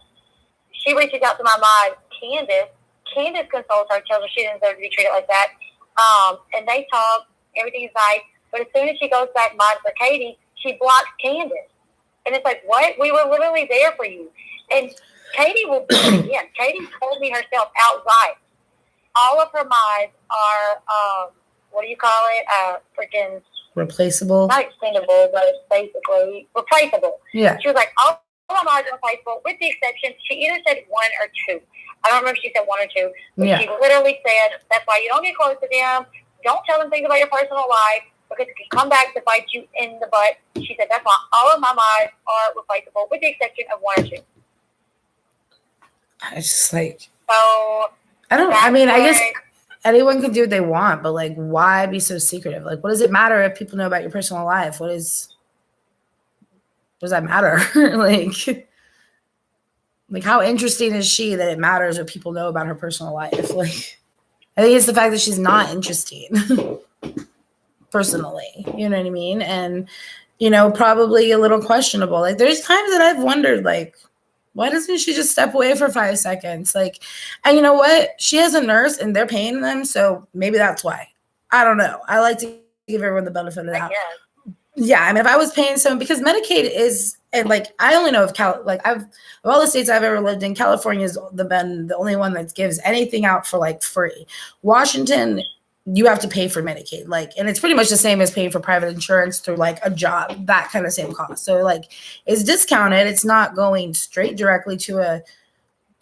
She reaches out to my mod, Candace. Candace consoles her, tells her she didn't deserve to be treated like that. And they talk, everything's nice. But as soon as she goes back mod for Katie, she blocks Candace. And it's like, what? We were literally there for you. And Katie will do it again. Katie told me herself outright. All of her mods are, what do you call it? Freaking replaceable. Not extendable, but it's basically replaceable. Yeah. She was like, all my mods are replaceable, with the exception, she either said one or two. I don't remember if she said one or two, but she literally said, that's why you don't get close to them. Don't tell them things about your personal life, because it can come back to bite you in the butt. She said, that's why all of my mods are replaceable, with the exception of one or two. It's just like, so I guess anyone can do what they want, but like, why be so secretive? Like, what does it matter if people know about your personal life? What does that matter? like how interesting is she that it matters what people know about her personal life? Like, I think it's the fact that she's not interesting personally, you know what I mean? And, you know, probably a little questionable. Like, there's times that I've wondered, like, why doesn't she just step away for 5 seconds? Like, and you know what? She has a nurse and they're paying them. So maybe that's why. I don't know. I like to give everyone the benefit of the doubt. Yeah. I mean, if I was paying someone, because Medicaid is, and like, I only know of of all the states I've ever lived in, California has been the only one that gives anything out for like free. Washington, you have to pay for Medicaid, like, and it's pretty much the same as paying for private insurance through like a job, that kind of same cost. So like, it's discounted. It's not going straight directly to a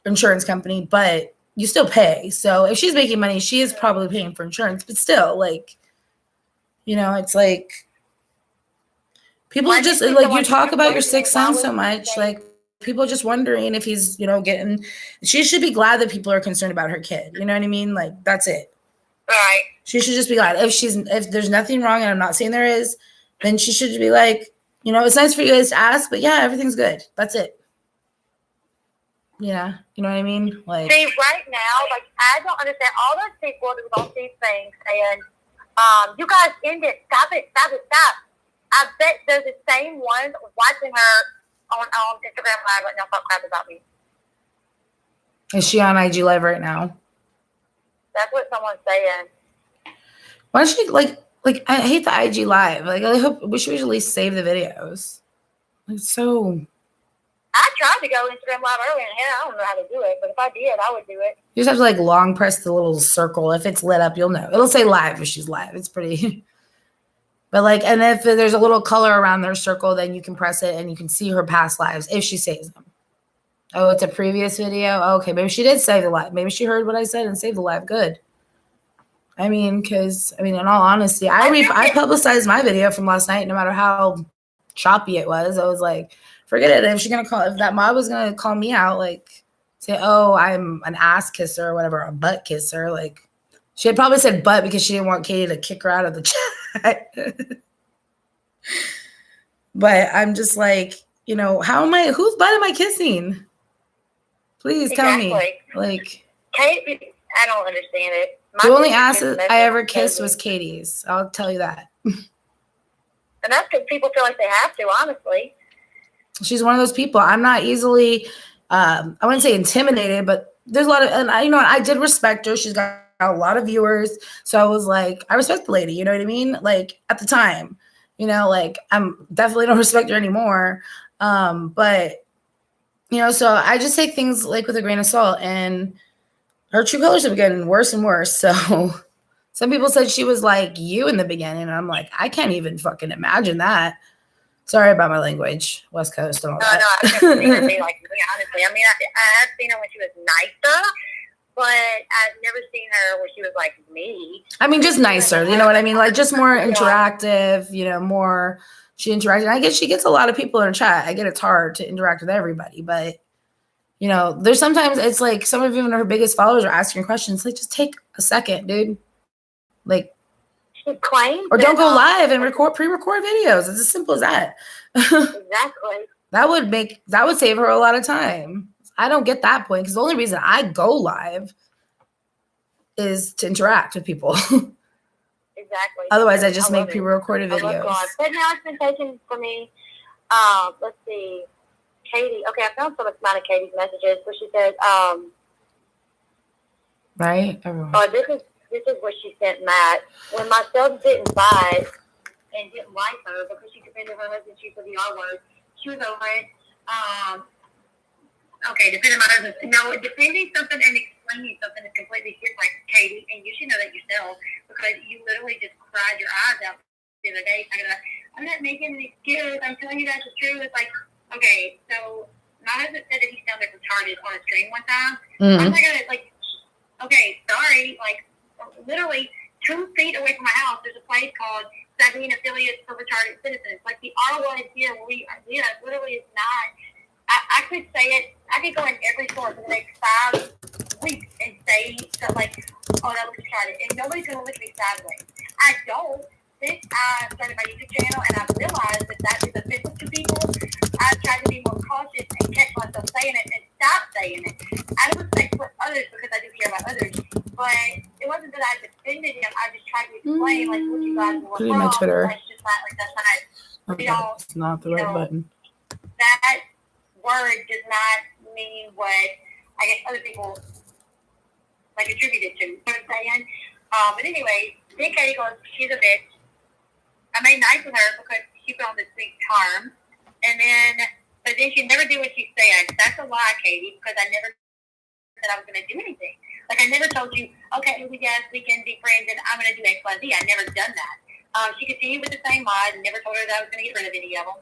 insurance company, but you still pay. So if she's making money, she is probably paying for insurance, but still, like, you know, it's like people are just like, you talk about your sixth sense so much, like people are just wondering if he's, you know, she should be glad that people are concerned about her kid. You know what I mean? Like, that's it. Right. She should just be glad. If there's nothing wrong, and I'm not saying there is, then she should be like, you know, it's nice for you guys to ask, but yeah, everything's good. That's it. Yeah, you know what I mean? Like, see, right now, like, I don't understand all those people that was on these things saying, you guys end it, stop it. I bet they're the same ones watching her on Instagram Live right now talk crap about me. Is she on IG Live right now? That's what someone's saying. Why don't she like I hate the IG Live. Like, we should at least save the videos. It's so. I I tried to go Instagram Live earlier, and hell, I don't know how to do it. But if I did, I would do it. You just have to like long press the little circle. If it's lit up, you'll know. It'll say live if she's live. It's pretty. But like, and if there's a little color around their circle, then you can press it and you can see her past lives if she saves them. Oh, it's a previous video. Okay, maybe she did save the live. Maybe she heard what I said and saved the live. Good. I mean, because in all honesty, I publicized my video from last night, no matter how choppy it was. I was like, forget it. If that mod was gonna call me out, like say, oh, I'm an ass kisser or whatever, a butt kisser, like she had probably said butt because she didn't want Katie to kick her out of the chat. But I'm just like, whose butt am I kissing? Please tell me. Like, Katie, I don't understand it. The only ass I ever kissed was Katie's. I'll tell you that. And that's because people feel like they have to, honestly. She's one of those people. I'm not easily, I wouldn't say intimidated, but there's a lot of, and I did respect her. She's got a lot of viewers. So I was like, I respect the lady, you know what I mean? Like at the time, like I'm definitely don't respect her anymore. But, so I just take things like with a grain of salt, and her true colors have been getting worse and worse. So some people said she was like you in the beginning. And I'm like, I can't even fucking imagine that. Sorry about my language, West Coast and all that. No, I've never seen her be like me, honestly. I mean, I have seen her when she was nicer, but I've never seen her where she was like me. I mean, just nicer. You know what I mean? Like just more interactive, more she interacted. I guess she gets a lot of people in her chat. I get it's hard to interact with everybody, but there's sometimes it's like some of even her biggest followers are asking questions. Like, just take a second, dude. Like, she claims or don't go live and pre-record videos. It's as simple as that. Exactly. That would save her a lot of time. I don't get that point because the only reason I go live is to interact with people. Exactly. Otherwise, I just make pre-recorded videos. But now it's been taken for me. Let's see. Katie. Okay, I found some amount of Katie's messages where she says, right? This is what she sent Matt. When my subs didn't buy and didn't like her because she defended her husband, she said the R word. She was over it. Okay, defending my husband. No, defending something and explaining something is completely different, Katie, and you should know that yourself because you literally just cried your eyes out the other day. I'm not making an excuse. I'm telling you that's the truth. It's like, okay, so my husband said that he sounded retarded on a stream one time. I'm not gonna okay, sorry, literally 2 feet away from my house, there's a place called Sabine Affiliates for Retarded Citizens. Like the R1 here, literally is not. I could say it. I could go in every store for the next 5 weeks and say stuff like, "Oh, that looks retarded," and nobody's gonna look at me sideways. I don't. Since I started my YouTube channel and I've realized that is offensive to people, I've tried to be more cautious and catch myself saying it and stop saying it out of respect for others because I do care about others. But it wasn't that I defended him. I just tried to explain what you guys were Put it in my Twitter. That's just not It's not the right button. That word does not mean what I guess other people attributed to. You know what I'm saying? But anyway, then Katie goes, she's a bitch. I made nice with her because she put on this big charm. But then she never did what she said. That's a lie, Katie, because I never said I was going to do anything. Like, I never told you, okay, we can be friends and I'm going to do X, Y, Z. I never done that. She continued with the same mods and never told her that I was going to get rid of any of them.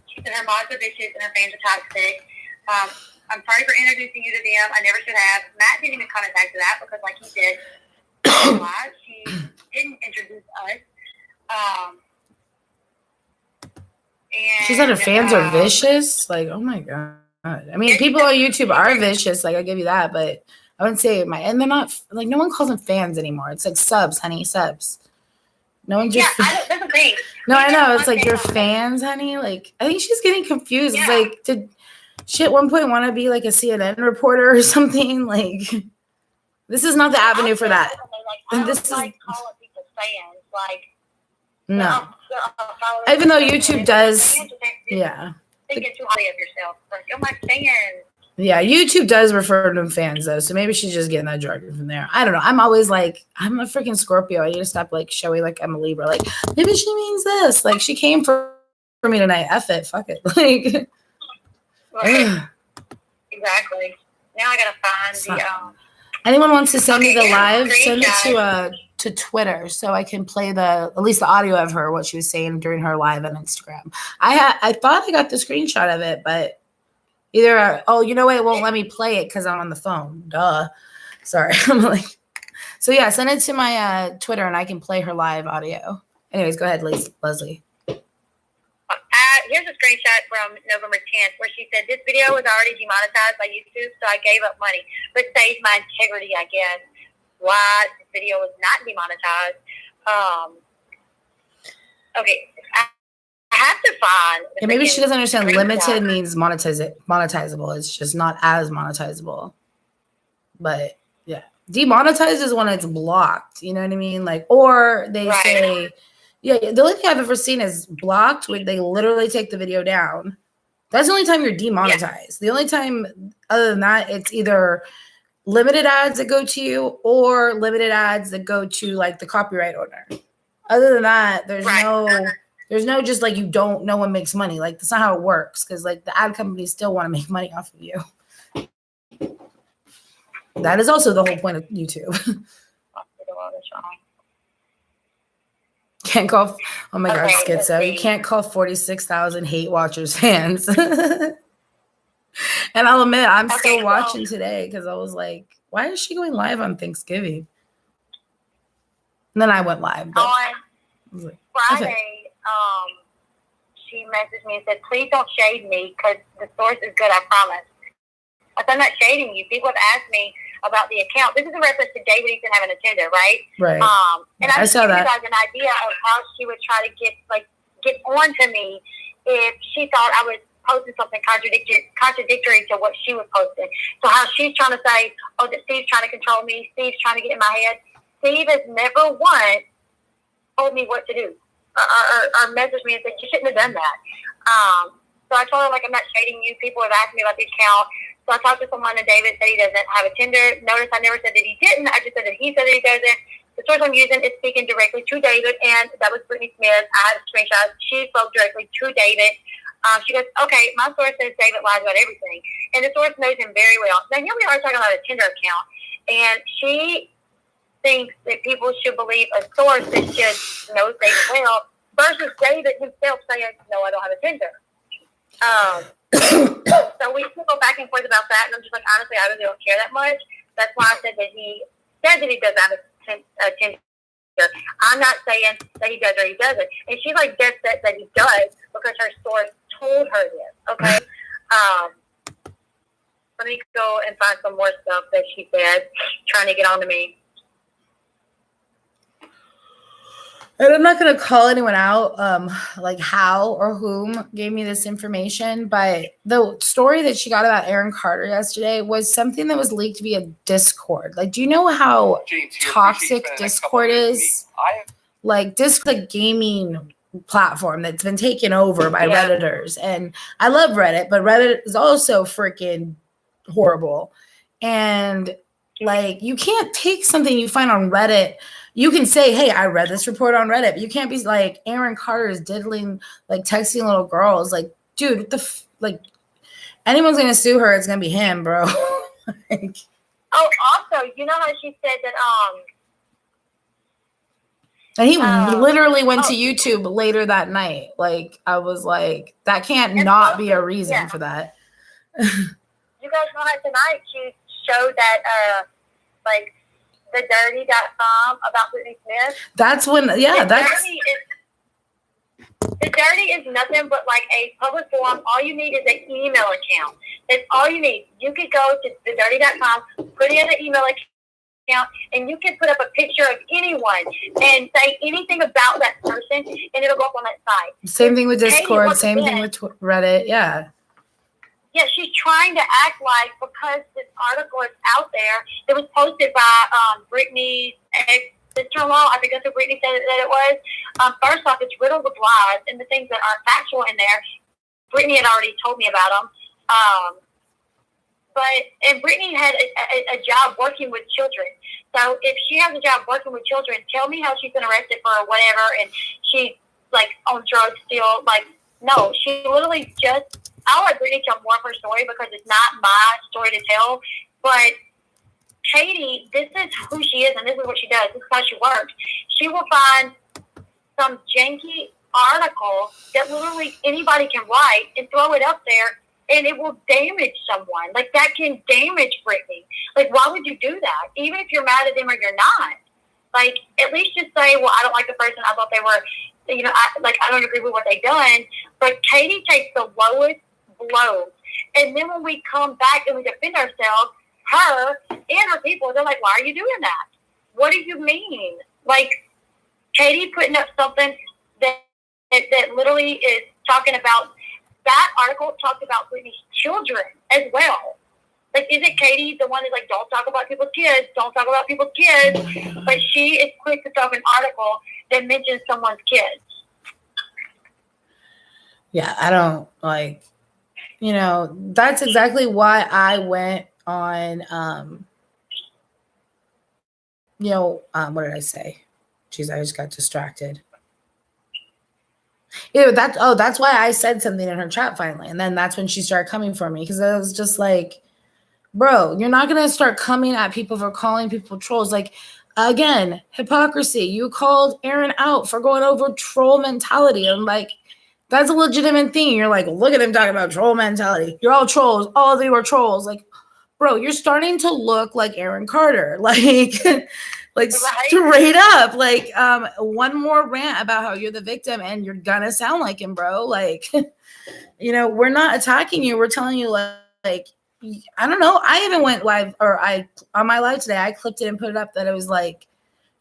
She said her mods are vicious and her fans are toxic. I'm sorry for introducing you to them. I never should have. Matt didn't even comment back to that because, like he did, she didn't introduce us. And she said her fans are vicious. Like, oh my god. I mean, people on YouTube are vicious. Like, I give you that, but I wouldn't say and they're not like no one calls them fans anymore. It's like subs, honey, subs. No one just. That's the thing. No, I know. It's like your fans, honey. Like, I think she's getting confused. Yeah. It's like, did she at one point want to be like a CNN reporter or something? Like, this is not the avenue for that. I this is calling people fans. Like, no. Even though YouTube does, yeah. Thinking too highly of yourself. Like, you're my fan. Yeah, YouTube does refer to them fans though, so maybe she's just getting that jargon from there. I don't know. I'm always like, I'm a freaking Scorpio. I need to stop like showing like I'm a Libra. Like maybe she means this. Like she came for me tonight. F it, fuck it. Like Right. Exactly. Now I gotta find the Anyone wants to send me the live, send screenshot. it to Twitter so I can play at least the audio of her, what she was saying during her live on Instagram. I thought I got the screenshot of it, but either you know what, it won't let me play it because I'm on the phone. Duh. Sorry. I'm like, so yeah, send it to my Twitter and I can play her live audio. Anyways, go ahead, Leslie. Here's a screenshot from November 10th where she said, this video was already demonetized by YouTube, so I gave up money, but saved my integrity, I guess. Why this video was not demonetized. Okay, I have to find. Yeah, maybe she doesn't understand limited means monetizable. It's just not as monetizable. But yeah, demonetized is when it's blocked. You know what I mean? Like, or they say, yeah, the only thing I've ever seen is blocked when they literally take the video down. That's the only time you're demonetized. Yeah. The only time other than that, it's either limited ads that go to you or limited ads that go to like the copyright owner. Other than that, there's no just like no one makes money. Like that's not how it works because like the ad companies still want to make money off of you. That is also the whole point of YouTube. Can't call. Oh my God, Schizo! You can't call 46,000 hate watchers fans. And I'll admit, I'm still watching today because I was like, "Why is she going live on Thanksgiving?" And then I went live. On Friday, she messaged me and said, "Please don't shade me because the source is good. I promise." I said, "I'm not shading you. People have asked me about the account." This is a reference to David Easton having a Tinder, right? Right. And I saw that. You guys an idea of how she would try to get on to me if she thought I was posting something contradictory to what she was posting. So how she's trying to say, "Oh, that Steve's trying to control me. Steve's trying to get in my head." Steve has never once told me what to do or messaged me and said, "You shouldn't have done that." So I told her, like, I'm not shading you. People have asked me about the account. So I talked to someone, and David said he doesn't have a Tinder. Notice I never said that he didn't. I just said that he said that he doesn't. The source I'm using is speaking directly to David, and that was Brittany Smith. I had a screenshot. She spoke directly to David. She goes, "Okay, my source says David lies about everything." And the source knows him very well. Now, here we are talking about a Tinder account, and she thinks that people should believe a source that just knows David well versus David himself saying, "No, I don't have a Tinder." So we can go back and forth about that, and I'm just like, honestly, I really don't care that much. That's why I said that he said that he doesn't have a Tinder. I'm not saying that he does or he doesn't. And she's like dead set that he does because her source told her this, okay? Let me go and find some more stuff that she said, trying to get on to me. And I'm not going to call anyone out, like how or whom gave me this information, but the story that she got about Aaron Carter yesterday was something that was leaked via Discord. Like, do you know how toxic Discord is? Like, Discord, gaming platform that's been taken over by Redditors. And I love Reddit, but Reddit is also freaking horrible. And, like, you can't take something you find on Reddit. You can say, "Hey, I read this report on Reddit," but you can't be like, Aaron Carter is diddling, like texting little girls. Like, dude, like, anyone's gonna sue her, it's gonna be him, bro. Like, also, you know how she said that, and he literally went to YouTube later that night. Like, I was like, that can't not be a reason for that. You guys know how tonight she showed that, like, the dirty.com about Brittany Smith. That's when, the dirty is nothing but like a public forum. All you need is an email account. That's all you need. You could go to the dirty.com, put in an email account, and you can put up a picture of anyone and say anything about that person, and it'll go up on that site. Same thing with Discord, same thing with Reddit, yeah. Yeah, she's trying to act like because this article is out there, it was posted by Brittany's ex-sister-in-law. I think that's what Brittany said that it was. First off, it's riddled with lies, and the things that aren't factual in there, Brittany had already told me about them. And Brittany had a job working with children. So if she has a job working with children, tell me how she's been arrested for whatever, and she's like on drugs still. Like, no, she literally just I'll let Brittany tell more of her story because it's not my story to tell. But Katie, this is who she is and this is what she does. This is how she works. She will find some janky article that literally anybody can write and throw it up there, and it will damage someone. Like, that can damage Brittany. Like, why would you do that? Even if you're mad at them or you're not. Like, at least just say, well, I don't like the person. I thought they were, you know, I don't agree with what they done. But Katie takes the lowest blows. And then when we come back and we defend ourselves, her and her people, they're like, why are you doing that? What do you mean? Like, Katie putting up something that literally is talking about, that article talked about Brittany's children as well. Like, isn't Katie the one that's like, don't talk about people's kids, don't talk about people's kids? But she is quick to throw up an article that mentions someone's kids. Yeah, I don't like, you know, that's exactly why I went on, what did I say? Jeez, I just got distracted. That's why I said something in her chat finally. And then that's when she started coming for me. Because I was just like, bro, you're not going to start coming at people for calling people trolls. Like, again, hypocrisy. You called Aaron out for going over troll mentality. I'm like, that's a legitimate thing. You're like, look at him talking about troll mentality. You're all trolls. All of you are trolls. Like, bro, you're starting to look like Aaron Carter. Like, like right? Straight up. Like, one more rant about how you're the victim and you're gonna sound like him, bro. Like, you know, we're not attacking you. We're telling you, like, I don't know. I even went live, on my live today, I clipped it and put it up that it was like,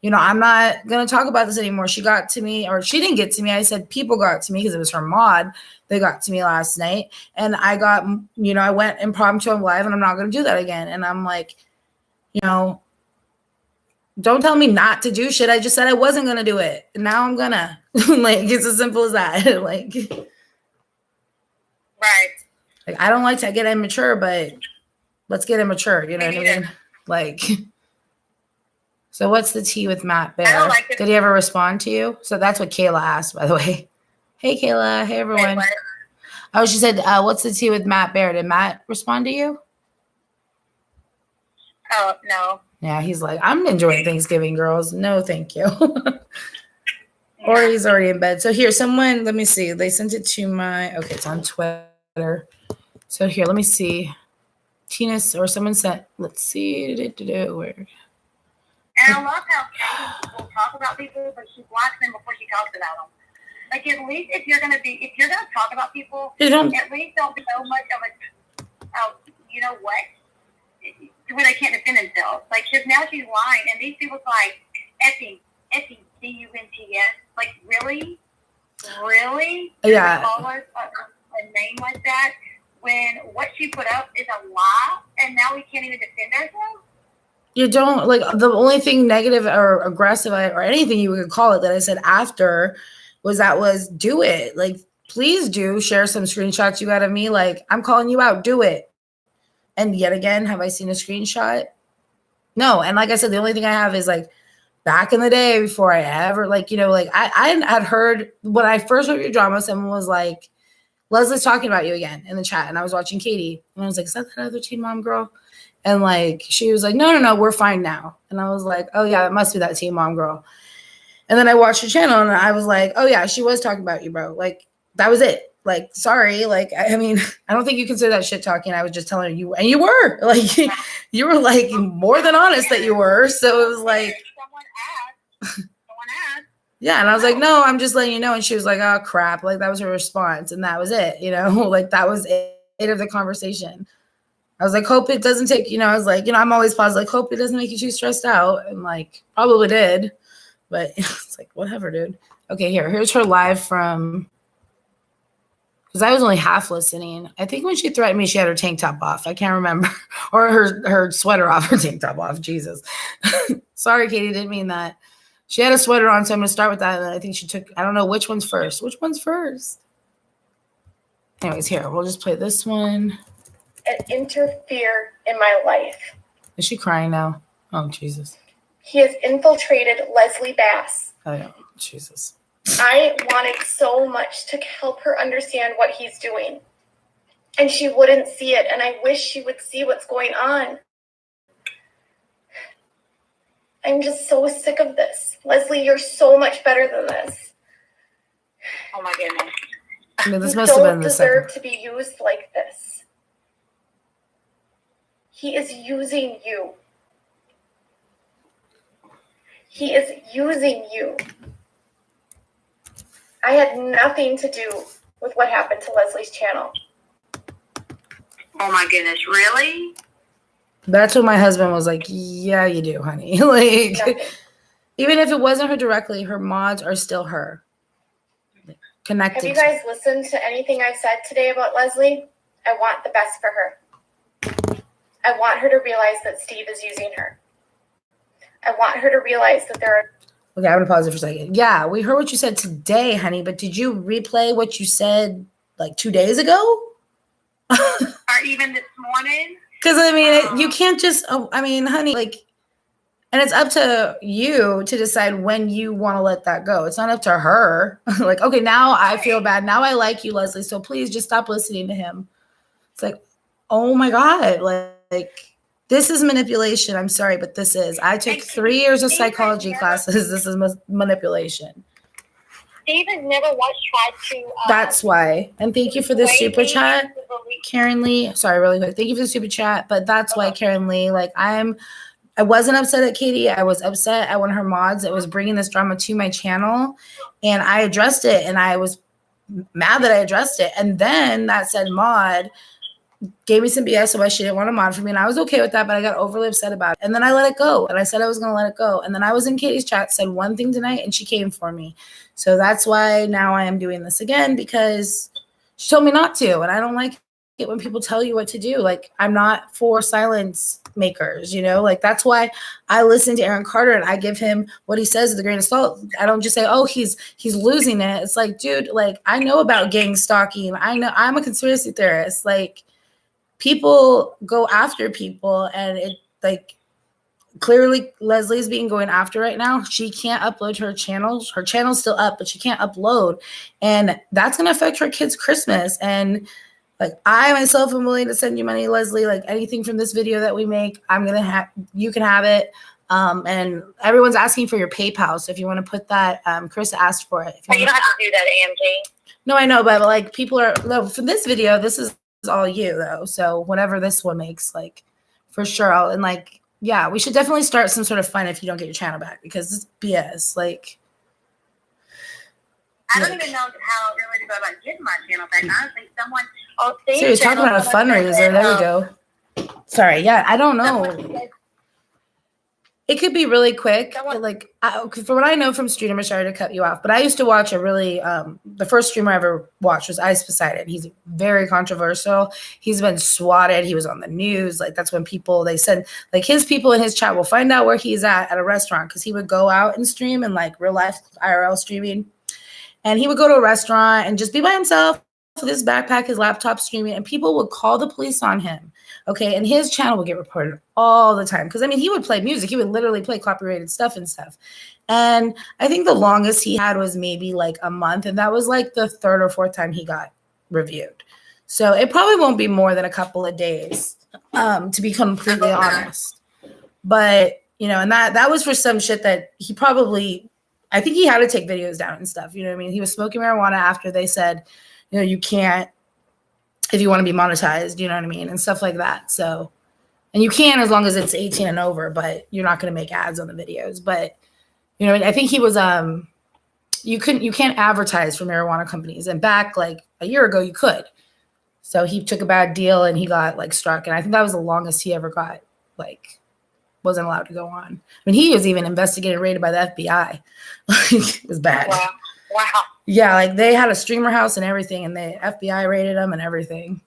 you know, I'm not going to talk about this anymore. She got to me, or she didn't get to me. I said people got to me because it was her mod. They got to me last night. And I got, you know, I went impromptu live and I'm not going to do that again. And I'm like, you know, don't tell me not to do shit. I just said I wasn't going to do it. And now I'm going to. Like, it's as simple as that. Like, right. Like, I don't like to get immature, but let's get immature. You know what I mean? Like, so what's the tea with Matt Bear? Did he ever respond to you? So that's what Kayla asked, by the way. Hey, Kayla. Hey, everyone. Wait, oh, she said, what's the tea with Matt Bear? Did Matt respond to you? Oh, no. Yeah, he's like, I'm enjoying Thanksgiving, girls. No, thank you. Or he's already in bed. So here, someone, let me see. They sent it to okay, it's on Twitter. So here, let me see. Tina, or someone sent, let's see. Where? And I love how Katie will talk about people, but she blocks them before she talks about them. Like, at least if you're gonna talk about people, at least don't be so much of you know what, where they can't defend themselves. Like, because now she's lying, and these people's like, F-E-C-U-N-T-S. Like, really? Yeah. Call us a name like that when what she put up is a lie, and now we can't even defend ourselves? You don't, like, the only thing negative or aggressive or anything you could call it that I said after was do it. Like, please do share some screenshots you got of me. Like, I'm calling you out, do it. And yet again, have I seen a screenshot? No. And like I said, the only thing I have is like back in the day before I ever, like, you know, like I had heard when I first heard your drama, someone was like, Leslie's talking about you again in the chat. And I was watching Katie and I was like, is that other Teen Mom girl? And like, she was like, no, we're fine now. And I was like, oh yeah, it must be that Teen Mom girl. And then I watched your channel and I was like, oh yeah, she was talking about you, bro. Like, that was it. Like, sorry. Like, I mean, I don't think you consider that shit talking. I was just telling you, and you were like, you were like more than honest that you were. So it was like, someone asked. Yeah. And I was like, no, I'm just letting you know. And she was like, oh crap. Like, that was her response. And that was it, you know, like that was it of the conversation. I was like, hope it doesn't take, you know, I was like, you know, I'm always positive, like, hope it doesn't make you too stressed out. And like, probably did, but it's like, whatever, dude. Okay, here's her live from, because I was only half listening. I think when she threatened me, she had her tank top off. I can't remember. Or her sweater off, her tank top off. Jesus. Sorry, Katie, didn't mean that. She had a sweater on, so I'm going to start with that. And I think she took, I don't know which one's first. Which one's first? Anyways, here, we'll just play this one. And interfere in my life. Is she crying now? Oh, Jesus. He has infiltrated Leslie Bass. Oh, yeah. Jesus. I wanted so much to help her understand what he's doing. And she wouldn't see it, and I wish she would see what's going on. I'm just so sick of this. Leslie, you're so much better than this. Oh my goodness. I mean, this You must have been don't the deserve second. to be used like this. He is using you. He is using you. I had nothing to do with what happened to Leslie's channel. Oh my goodness, really? That's what my husband was like, yeah, you do, honey. Like, Nothing. even if it wasn't her directly, her mods are still her. Connected. Have you guys listened to anything I've said today about Leslie? I want the best for her. I want her to realize that Steve is using her. I want her to realize that there are... Okay, I'm going to pause it for a second. Yeah, we heard what you said today, honey, but did you replay what you said like 2 days ago? Or even this morning? Because, I mean, you can't just, I mean, honey, like, and it's up to you to decide when you want to let that go. It's not up to her. Like, okay, now I feel bad. Now I like you, Leslie, so please just stop listening to him. It's like, oh my God, like this is manipulation. I'm sorry, but this is. I took 3 years of psychology classes. This is manipulation. Steven never once tried to... That's why. And thank you for the super chat, Karen Lee. Sorry, really quick. Thank you for the super chat. But that's why, Karen Lee, like I wasn't upset at Katie. I was upset at one of her mods that was bringing this drama to my channel. And I addressed it. And I was mad that I addressed it. And then that said mod gave me some BS about she didn't want a mod for me. And I was okay with that, but I got overly upset about it. And then I let it go. And I said I was going to let it go. And then I was in Katie's chat, said one thing tonight, and she came for me. So that's why now I am doing this again, because she told me not to. And I don't like it when people tell you what to do. Like, I'm not for silence makers, you know? Like, that's why I listen to Aaron Carter and I give him what he says with a grain of salt. I don't just say, oh, he's losing it. It's like, dude, like, I know about gang stalking. I know I'm a conspiracy theorist. Like, people go after people, and it, like, clearly Leslie's being going after right now. She can't upload to her channel. Her channel's still up, but she can't upload. And that's going to affect her kids' Christmas. And like, I myself am willing to send you money, Leslie, like anything from this video that we make, I'm going to have, you can have it. And everyone's asking for your PayPal. So if you want to put that, Chris asked for it. You don't have to do that, AMG. No, I know, but like people are, no, for this video, this is all you though. So whatever this one makes, like for sure. And like, yeah, we should definitely start some sort of fun if you don't get your channel back, because it's BS. Like, I don't even know how really to go about getting my channel back. Honestly, someone on stage. So you're talking about a fundraiser. There we go. Sorry. Yeah, I don't know. It could be really quick. Like, from what I know from streamers, sorry to cut you off, but I used to watch a really, the first streamer I ever watched was Ice Poseidon. He's very controversial. He's been swatted. He was on the news. Like, that's when people, they said, like, his people in his chat will find out where he's at a restaurant, because he would go out and stream and like real life IRL streaming. And he would go to a restaurant and just be by himself with his backpack, his laptop streaming, and people would call the police on him. Okay. And his channel would get reported all the time. Because, I mean, he would play music. He would literally play copyrighted stuff and stuff. And I think the longest he had was maybe like a month. And that was like the third or fourth time he got reviewed. So it probably won't be more than a couple of days, to be completely honest. But, you know, and that was for some shit that he probably, I think he had to take videos down and stuff. You know what I mean? He was smoking marijuana after they said, you know, you can't, if you want to be monetized, you know what I mean? And stuff like that. So, and you can, as long as it's 18 and over, but you're not going to make ads on the videos. But, you know, I think he was, you can't advertise for marijuana companies. And back like a year ago, you could. So he took a bad deal and he got like struck. And I think that was the longest he ever got, like, wasn't allowed to go on. I mean, he was even investigated, raided by the FBI. Like, it was bad. Wow. Yeah, like they had a streamer house and everything, and the FBI raided him and everything.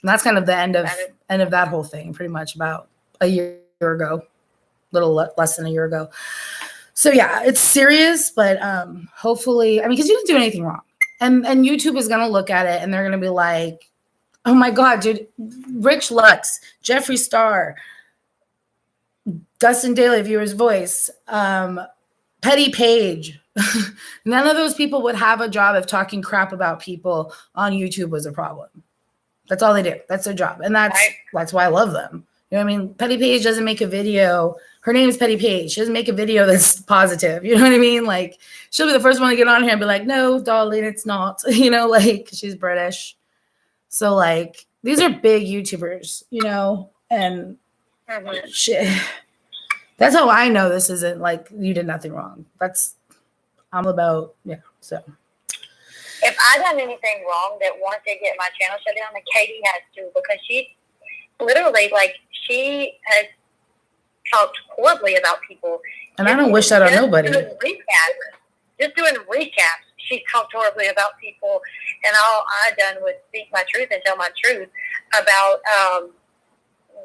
And that's kind of the end of that whole thing, pretty much about a year ago, little less than a year ago. So yeah, it's serious, but hopefully, I mean, because you didn't do anything wrong, and YouTube is gonna look at it and they're gonna be like, oh my God, dude, Rich Lux, Jeffree Star, Dustin Daly, Viewer's Voice, Petty Page. None of those people would have a job if talking crap about people on YouTube was a problem. That's all they do. That's their job. And that's why I love them. You know what I mean? Petty Paige doesn't make a video. Her name is Petty Paige. She doesn't make a video that's positive. You know what I mean? Like, she'll be the first one to get on here and be like, no, darling, it's not. You know, like, she's British. So, like, these are big YouTubers, you know? And shit. That's how I know this isn't, like, you did nothing wrong. I'm about, yeah, so. If I done anything wrong that wants to get my channel shut down, then Katie has to, because she literally, like, she has talked horribly about people. And I don't wish that on nobody. Just doing recaps, she talked horribly about people, and all I done was speak my truth and tell my truth about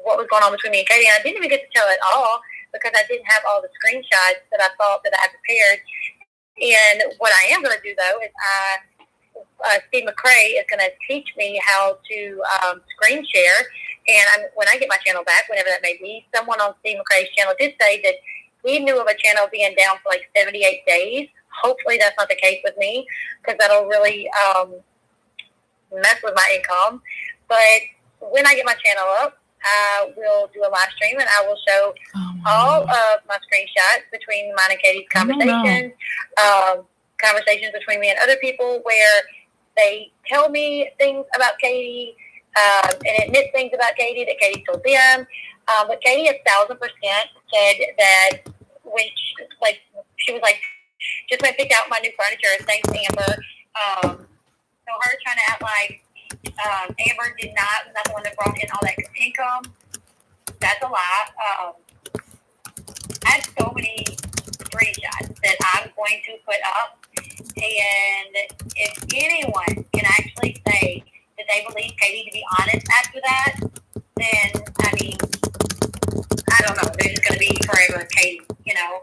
what was going on between me and Katie. And I didn't even get to tell it all because I didn't have all the screenshots that I thought that I had prepared. And what I am going to do, though, is Steve McCrae is going to teach me how to screen share. And when I get my channel back, whenever that may be, someone on Steve McCrae's channel did say that he knew of a channel being down for like 78 days. Hopefully that's not the case with me, because that'll really mess with my income. But when I get my channel up, I will do a live stream, and I will show all of my screenshots between mine and Katie's conversations, conversations between me and other people where they tell me things about Katie and admit things about Katie that Katie told them. But Katie 1,000% said that when she was like, just went and picked out my new furniture. Thanks, Amber. So her trying to act like Amber was not the one that brought in all that income. That's a lie. I have so many screenshots that I'm going to put up, and if anyone can actually say that they believe Katie to be honest after that, then, I mean, I don't know. They're just going to be forever Katie, you know?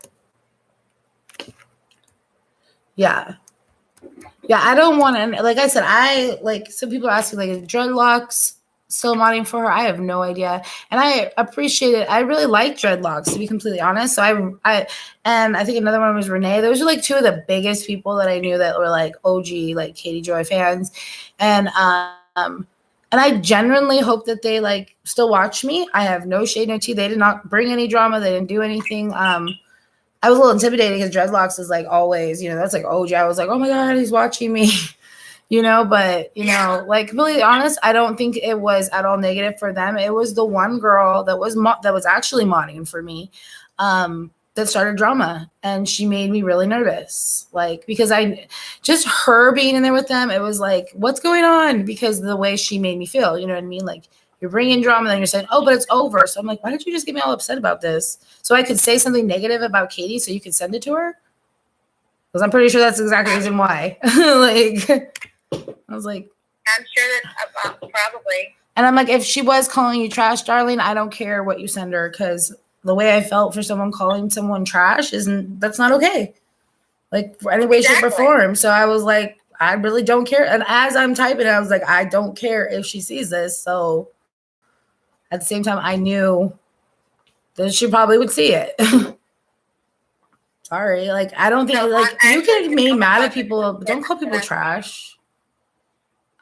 Yeah. Yeah, I don't want to, like I said, some people ask me, like, is dreadlocks still modding for her? I have no idea. And I appreciate it. I really like dreadlocks, to be completely honest. So and I think another one was Renee. Those are like two of the biggest people that I knew that were like OG, like Katie Joy fans. And I genuinely hope that they like still watch me. I have no shade, no tea. They did not bring any drama. They didn't do anything. I was a little intimidated because dreadlocks is like always, you know, that's like OG. I was like, oh my God, he's watching me, you know, but you know, like completely honest, I don't think it was at all negative for them. It was the one girl that was actually modding for me, that started drama, and she made me really nervous. Like, because just her being in there with them, it was like, what's going on? Because the way she made me feel, you know what I mean? Like, you're bringing drama, then you're saying, oh, but it's over. So I'm like, why did you just get me all upset about this? So I could say something negative about Katie so you could send it to her? Because I'm pretty sure that's exactly the reason why. Like, I was like, I'm sure that probably. And I'm like, if she was calling you trash, darling, I don't care what you send her, because the way I felt for someone calling someone trash that's not okay. Like, for any way, shape, or form. So I was like, I really don't care. And as I'm typing, I was like, I don't care if she sees this. So at the same time, I knew that she probably would see it. Sorry. Like, I don't think, like, you can be mad at people, but don't call people trash.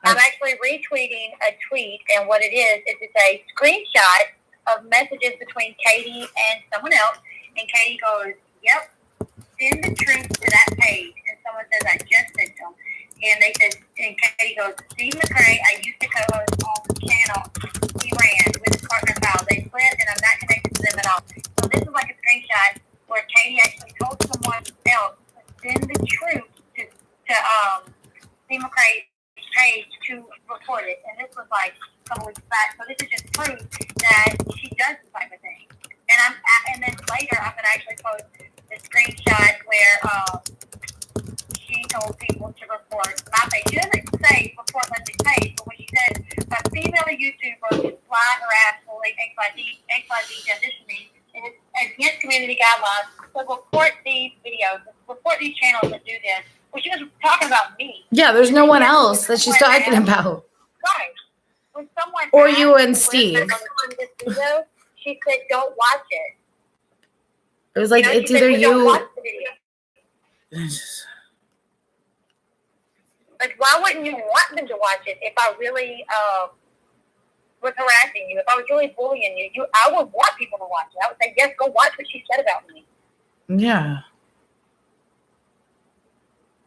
I'm actually retweeting a tweet, and what it is it's a screenshot of messages between Katie and someone else, and Katie goes, yep, send the truth to that page. And someone says, I just sent them. And they said, and Katie goes, Steve McCrae, I used to co-host on the channel he ran with his partner Kyle. They split, and I'm not connected to them at all. So this is like a screenshot where Katie actually told someone else to send the truth to Steve McCrae's page to report it. And this was like a couple weeks back. So this is just proof that she does this type of thing. And then later I'm gonna actually post the screenshot where she told people to report my page. She doesn't say report Leslie's page, but what she says, a female YouTuber is fly harassfully XYZ transitioning and it's against community guidelines. So report these videos, report these channels that do this. Well, she was talking about me. Yeah, there's no one else that she's talking about. Right. When someone or you and Steve. This video, she said, don't watch it. It was like, it's either you. Don't watch the video. Like, why wouldn't you want them to watch it if I really was harassing you, if I was really bullying you, I would want people to watch it. I would say, yes, go watch what she said about me. Yeah.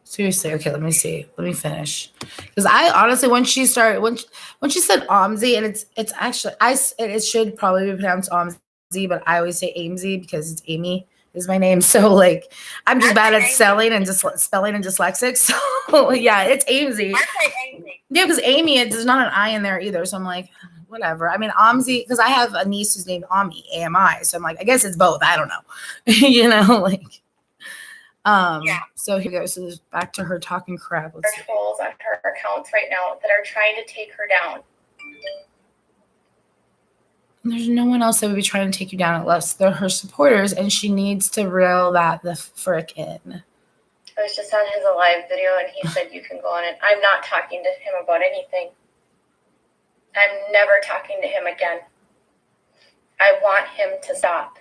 Seriously. Okay, let me see. Let me finish. Because I honestly, when she said Amzi, and it's actually it should probably be pronounced Amzi, but I always say Amzi because it's Amy is my name. So like I'm just bad at spelling and dyslexic. So yeah, it's Amzi. I say Amzi. Yeah, because Amy, there's not an I in there either. So I'm like, whatever. I mean, Amzi, because I have a niece who's named Ami, AMI. So I'm like, I guess it's both. I don't know. Like. Yeah. So here goes. So there's back to her talking crap. There are trolls on her accounts right now that are trying to take her down. There's no one else that would be trying to take you down unless they're her supporters, and she needs to reel that the frick in. I was just on his live video, and he said you can go on it. I'm not talking to him about anything. I'm never talking to him again. I want him to stop.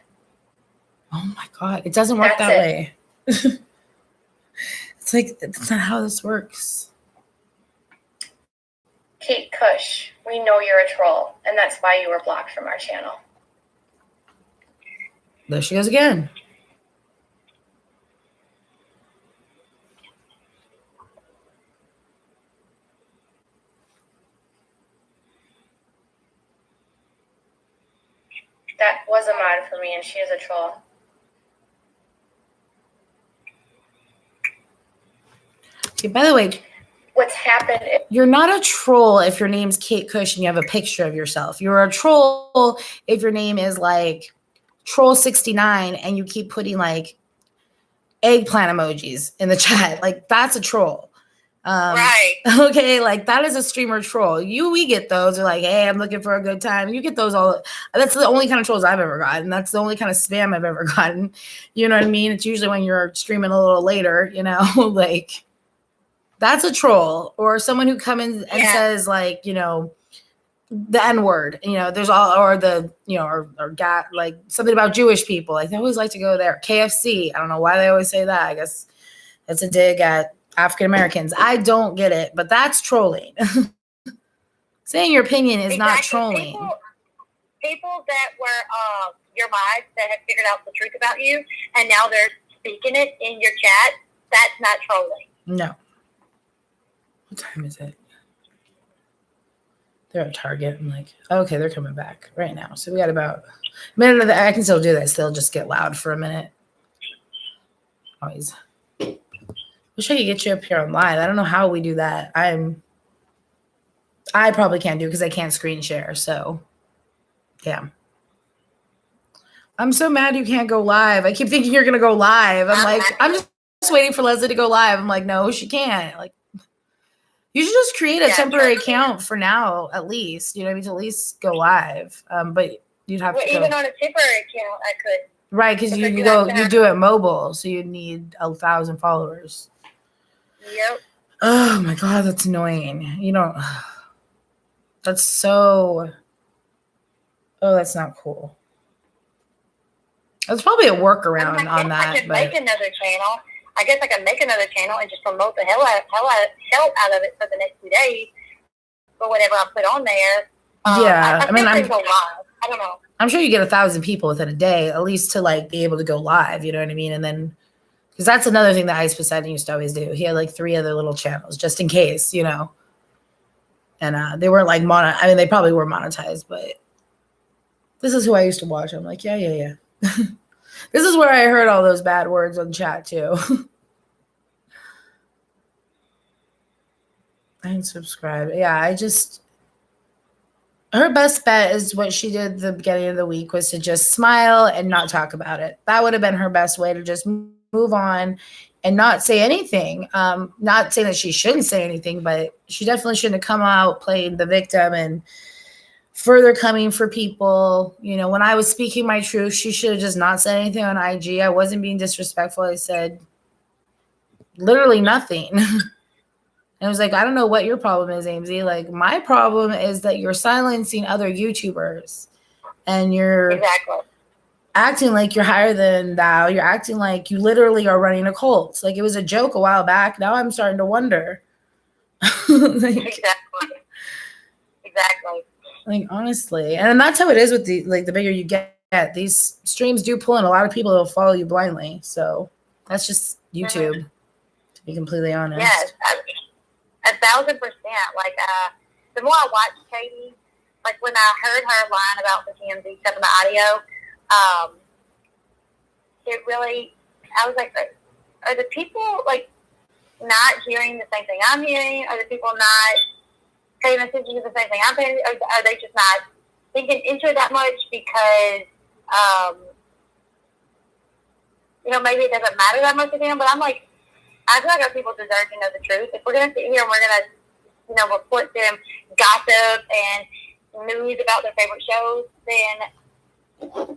Oh my God. It doesn't work that way. It's like, that's not how this works. Kate Kush, we know you're a troll, and that's why you were blocked from our channel. There she goes again. That was a mod for me, and she is a troll. Okay, by the way, what's happened is you're not a troll if your name's Kate Kush and you have a picture of yourself. You're a troll if your name is like Troll69 and you keep putting like eggplant emojis in the chat. Like that's a troll. Right. Okay, like that is a streamer troll. We get those. They're like, hey, I'm looking for a good time. You get those all. That's the only kind of trolls I've ever gotten. That's the only kind of spam I've ever gotten. You know what I mean? It's usually when you're streaming a little later, like that's a troll. Or someone who comes in and says like, the N-word, there's all, or the, or got like something about Jewish people. Like they always like to go there. KFC. I don't know why they always say that. I guess that's a dig at African Americans. I don't get it, but that's trolling. Saying your opinion is not trolling. People that were your mods that have figured out the truth about you, and now they're speaking it in your chat. That's not trolling. No. What time is it? They're at Target. I'm like, okay, they're coming back right now. So we got about a minute of I can still do this. They'll just get loud for a minute. Always. Wish I could get you up here on live. I don't know how we do that. I probably can't do it because I can't screen share. So, damn. I'm so mad you can't go live. I keep thinking you're gonna go live. I'm just waiting for Leslie to go live. I'm like, no, she can't. Like, you should just create a temporary account for now, at least. You know what I mean? To at least go live. But you'd have to. Even on a temporary account, I could. Right, because you do it mobile, so you'd need 1,000 followers. Yep. Oh my God, that's annoying. That's so. Oh, that's not cool. There's probably a workaround on that. I could make another channel. I guess I can make another channel and just promote the hell out of it for the next 2 days. But whatever I put on there. Yeah, I go live. I don't know. I'm sure you get 1,000 people within a day, at least to like be able to go live. You know what I mean? And then. Because that's another thing that Ice Poseidon used to always do. He had like 3 other little channels just in case, And they weren't like they probably were monetized, but this is who I used to watch. I'm like, yeah. This is where I heard all those bad words on chat too. I didn't subscribe. Yeah, her best bet is what she did at the beginning of the week was to just smile and not talk about it. That would have been her best way to just move on and not say anything. Not saying that she shouldn't say anything, but she definitely shouldn't have come out playing the victim and further coming for people. When I was speaking my truth, she should have just not said anything on IG. I wasn't being disrespectful. I said literally nothing. And I was like, I don't know what your problem is, Amzi. Like, my problem is that you're silencing other YouTubers and you're acting like you're higher than thou. You're acting like you literally are running a cult. Like, it was a joke a while back. Now I'm starting to wonder. Exactly. Like, honestly. And that's how it is with the bigger you get. These streams do pull in a lot of people that will follow you blindly. So that's just YouTube, to be completely honest. Yes, 1,000%. Like, the more I watch Katie, like when I heard her line about the TMZ stuff in the audio, it really, I was like, are the people like not hearing the same thing I'm hearing? Are the people not paying attention to the same thing I'm paying? Or are they just not thinking into it that much because, maybe it doesn't matter that much to them? But I'm like, I feel like our people deserve to know the truth. If we're going to sit here and we're going to, report them gossip and news about their favorite shows, then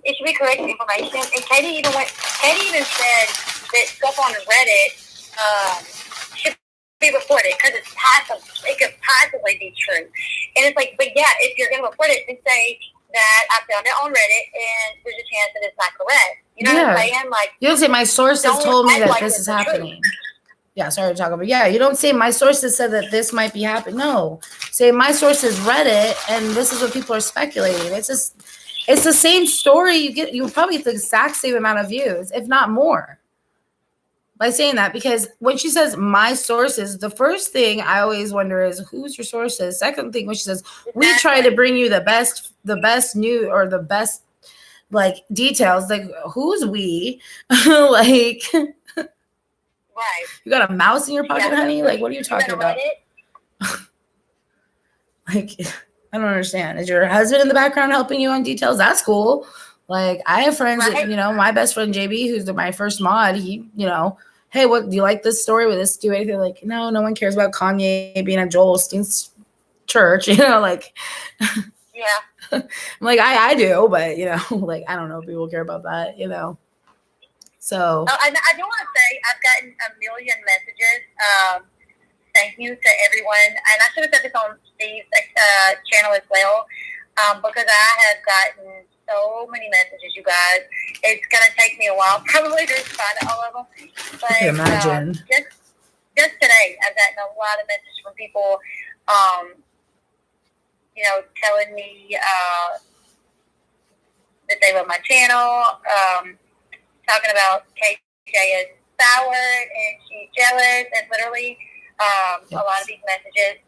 it should be correct information. And Katie even said that stuff on Reddit should be reported because it could possibly be true. And it's like, but yeah, if you're going to report it, then say that I found it on Reddit and there's a chance that it's not correct. You know what I'm saying? Like, you don't say my sources told me that this is happening. Yeah, sorry to talk about. Yeah, you don't say my sources said that this might be happening. No, say my sources read it and this is what people are speculating. It's the same story. You probably get the exact same amount of views, if not more, by saying that. Because when she says my sources, the first thing I always wonder is who's your sources. Second thing, when she says we try to bring you the best news or the best like details, like who's we? Like. Right. You got a mouse in your pocket, honey? Like, what are you talking about? Like, I don't understand. Is your husband in the background helping you on details? That's cool. Like, I have friends that, my best friend JB, who's my first mod, he, hey, what do you like this story? Would this do anything? Like, no one cares about Kanye being at Joel Osteen's church, like. Yeah. I'm like, I do, but, like, I don't know if people care about that, So. Oh, I do want to say I've gotten a million messages. Thank you to everyone. And I should have said this on Steve's channel as well, because I have gotten so many messages, you guys. It's going to take me a while probably to find all of them. But I can imagine. Just today, I've gotten a lot of messages from people, telling me that they love my channel, talking about KJ is sour and she's jealous, and literally a lot of these messages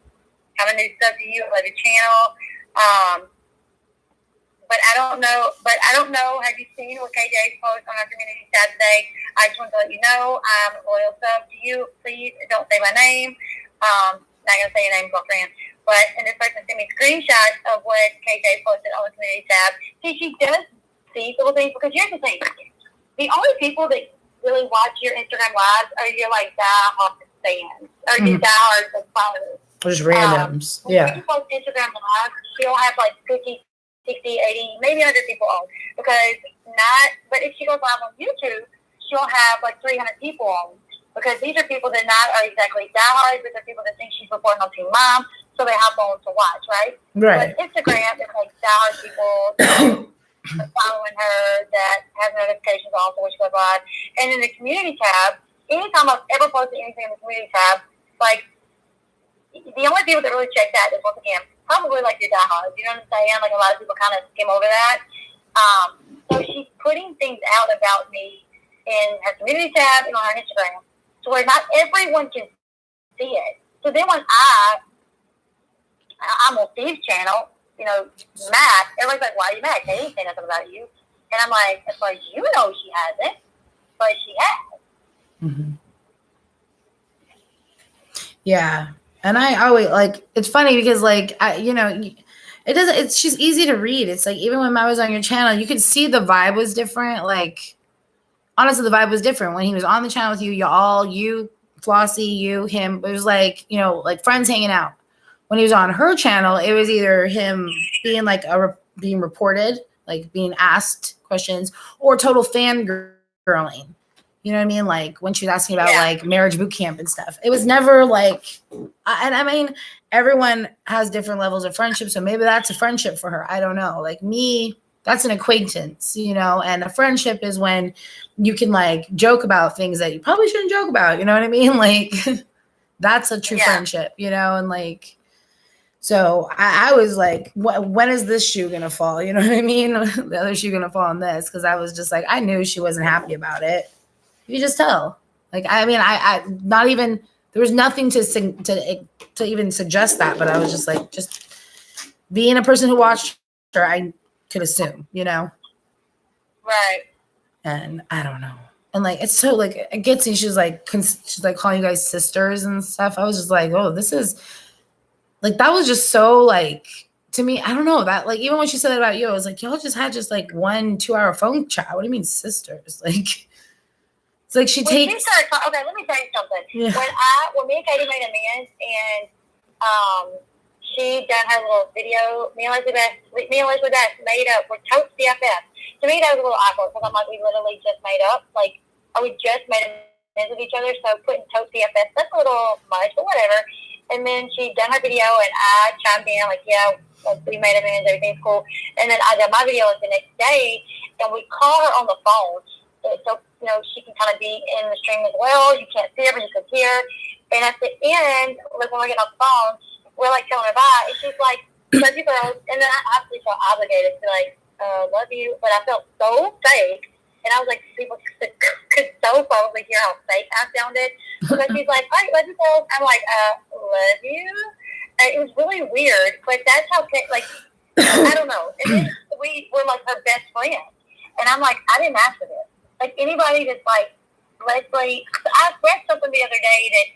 have a new sub to you, I love your channel. But I don't know. Have you seen what KJ's post on our community tab today? I just want to let you know I'm a loyal sub to you. Please don't say my name. Not gonna say your name, girlfriend. But and this person sent me screenshots of what KJ posted on the community tab. See, she does see little things, because here's the thing. The only people that really watch your Instagram lives are your diehard fans or your diehard followers. Just randoms. When you post Instagram live, she'll have 50, 60, 80, maybe 100 people on. But if she goes live on YouTube, she'll have 300 people on. Because these are people that not are exactly diehards, but they're people that think she's reporting on Teen Mom, so they hop on to watch, right? Right. But Instagram is diehard people following her that have notifications on for when she goes live. And in the community tab, anytime I've ever posted anything in the community tab, the only people that really check that is, once again, probably your diehards. You know what I'm saying? A lot of people kind of skim over that. So she's putting things out about me in her community tab and on her Instagram, to where not everyone can see it. So then when I'm on Steve's channel, Matt, everybody's like, why are you mad? They didn't say nothing about you. And I'm like, as far as you know, she hasn't, but she has. Mm-hmm. Yeah. And I always it's funny because it doesn't, she's easy to read. It's even when Matt was on your channel, you could see the vibe was different. Honestly, the vibe was different when he was on the channel with you, you, Flossie, you, him. It was friends hanging out. When he was on her channel, it was either him being being reported, being asked questions, or total fangirling. You know what I mean? When she was asking about marriage boot camp and stuff. It was never everyone has different levels of friendship. So maybe that's a friendship for her. I don't know. Me, that's an acquaintance, and a friendship is when you can joke about things that you probably shouldn't joke about. You know what I mean? That's a true friendship, and So I was like, when is this shoe going to fall? You know what I mean? The other shoe going to fall on this. Because I was just like, I knew she wasn't happy about it. You just tell. Like, I mean, I not even, there was nothing to even suggest that. But I was just like, just being a person who watched her, I could assume, you know? Right. And I don't know. And like, it's so like, it gets me. She's like calling you guys sisters and stuff. I was just like, oh, this is like, that was just so like, to me, I don't know that, like, even when she said that about you, I was like, y'all just had just like 1-2 hour phone chat. What do you mean sisters? Like, it's like she takes. Okay, let me tell you something. Yeah. When me and Katie made amends and she done her little video, me and Elizabeth made up, we're totes BFF. To me, that was a little awkward because I'm like, we literally just made up. Like, we just made amends with each other, so putting totes BFF, that's a little much, but whatever. And then she done her video, and I chimed in, like, yeah, like, we made amends, everything's cool. And then I done my video the next day, and we call her on the phone. So, you know, she can kind of be in the stream as well. You can't see her, but you can hear. And at the end, like, when we get off the phone, we're, like, telling her bye. And she's like, love you, girls. And then I obviously felt obligated to, like, love you. But I felt so fake. And I was like, people could so probably hear how fake I sounded. But she's like, all right, love you, girls. I'm like, love you? And it was really weird. But that's how, like, I don't know. And then we were, like, her best friends. And I'm like, I didn't ask for this. Like, anybody that's like, Leslie, I read something the other day that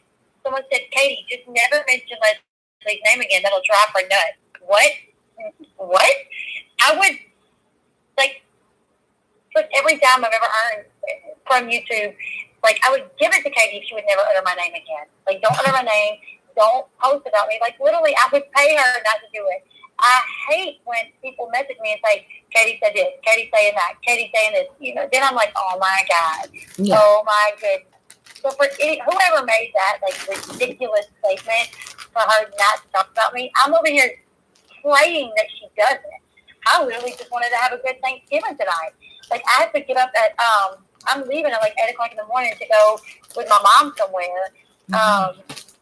someone said, Katie, just never mention Leslie's name again. That'll drive her nuts. What? I would, like, for every dime I've ever earned from YouTube, like, I would give it to Katie if she would never utter my name again. Like, don't utter my name. Don't post about me. Like, literally, I would pay her not to do it. I hate when people message me and say, Katie said this, Katie saying that, Katie saying this. You know, then I'm like, oh my God. Yeah. Oh my goodness. So for whoever made that like ridiculous statement for her not to talk about me, I'm over here praying that she doesn't. I really just wanted to have a good Thanksgiving tonight. Like, I have to get up at I'm leaving at like 8 o'clock in the morning to go with my mom somewhere. And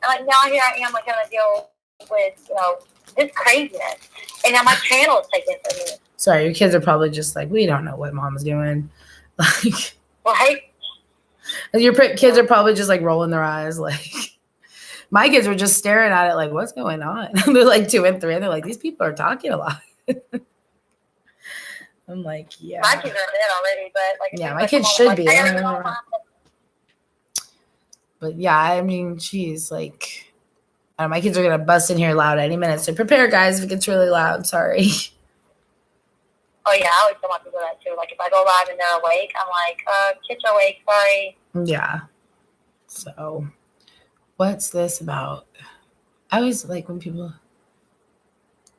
like now here I am like having to deal with, you know, this craziness. And now my channel is taken from me. Sorry, your kids are probably just like, we don't know what mom's doing. Like, right? Your kids are probably just like rolling their eyes. Like, my kids were just staring at it like, what's going on? They're like 2 and 3. And they're like, these people are talking a lot. I'm like, yeah. My kids are in bed already, but like, yeah, my kids should be. But yeah, I mean, geez, like, my kids are going to bust in here loud any minute. So prepare, guys, if it gets really loud. Sorry. Oh, yeah. I always tell my people that, too. Like, if I go live and they're awake, I'm like, kids are awake. Sorry. Yeah. So what's this about? I always like when people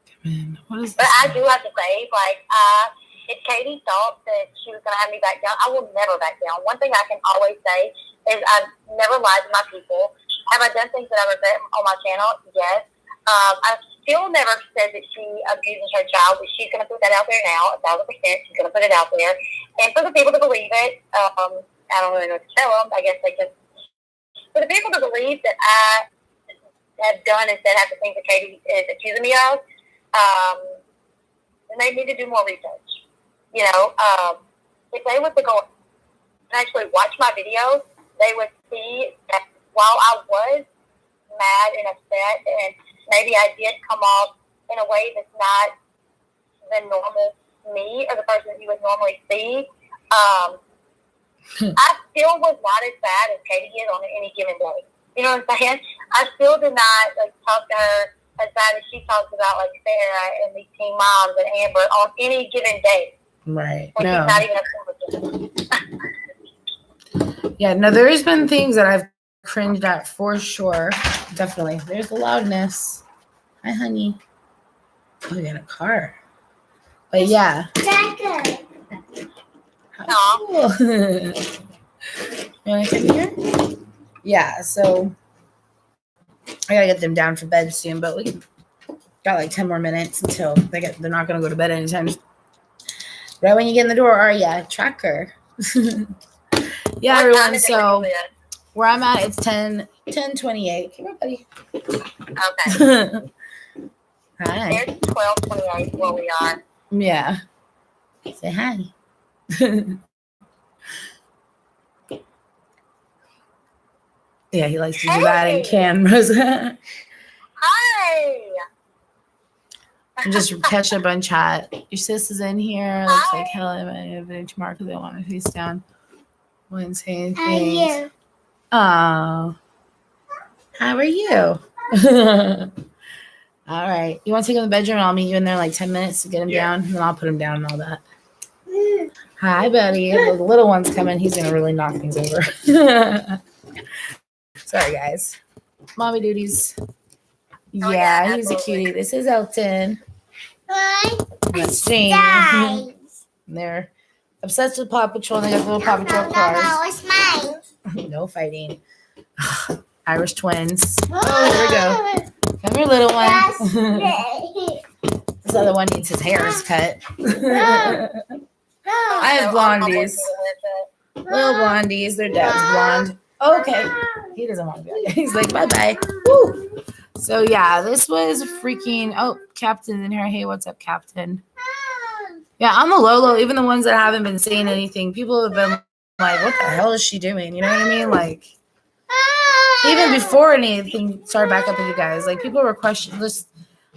come in. What is this? But I do have to say, like, if Katie thought that she was going to have me back down, I will never back down. One thing I can always say is I've never lied to my people. Have I done things that I regret on my channel? Yes. I've still never said that she abuses her child, but she's going to put that out there now, 1,000%. She's going to put it out there. And for the people to believe it, I don't really know what to tell them. I guess they just, for the people to believe that I have done and said half the things that Katie is accusing me of, then they need to do more research. You know, if they were to go and actually watch my videos, they would see that while I was mad and upset, and maybe I did come off in a way that's not the normal me or the person that you would normally see, I still was not as bad as Katie is on any given day. You know what I'm saying? I still did not like talk to her as bad as she talks about like Sarah and these teen moms and Amber on any given day. Right. When no. she's not even upset with them. Yeah, no, there's been things that I've cringed at for sure. Definitely. There's the loudness. Hi, honey. Oh, we got a car. But yeah. How cool. You want to come here? Yeah, so I gotta get them down for bed soon, but we got like 10 more minutes until they're not gonna go to bed anytime. Right when you get in the door, are ya? Tracker. Yeah, everyone. So where I'm at, it's 10:28. Come here, buddy. Okay. Hi. There's 12:28 where we are. Yeah. Say hi. Yeah, he likes to do that in cameras. Hi. And just catch up on chat. Your sis is in here. Looks like Helen and tomorrow because they want to face down. Wouldn't say anything. Oh. How are you? All right. You want to take him to the bedroom? I'll meet you in there like 10 minutes to get him down, and then I'll put him down and all that. Hi, buddy. The little one's coming. He's going to really knock things over. Sorry, guys. Mommy duties. Yeah, he's a cutie. This is Elton. That's Jane. They're obsessed with Paw Patrol, and they got little Paw Patrol cars. No fighting. Irish twins. Oh, here we go. Come here, little one. This other one needs his hair is cut. I have blondies. Little blondies. Their dad's blonde. Okay. He doesn't want to be like that. He's like, bye-bye. Woo. So, yeah, this was freaking... Oh, Captain's in here. Hey, what's up, Captain? Yeah, on the low, even the ones that haven't been saying anything, people have been like, what the hell is she doing? You know what I mean? Like, even before anything started back up with you guys, like, people were questioning this.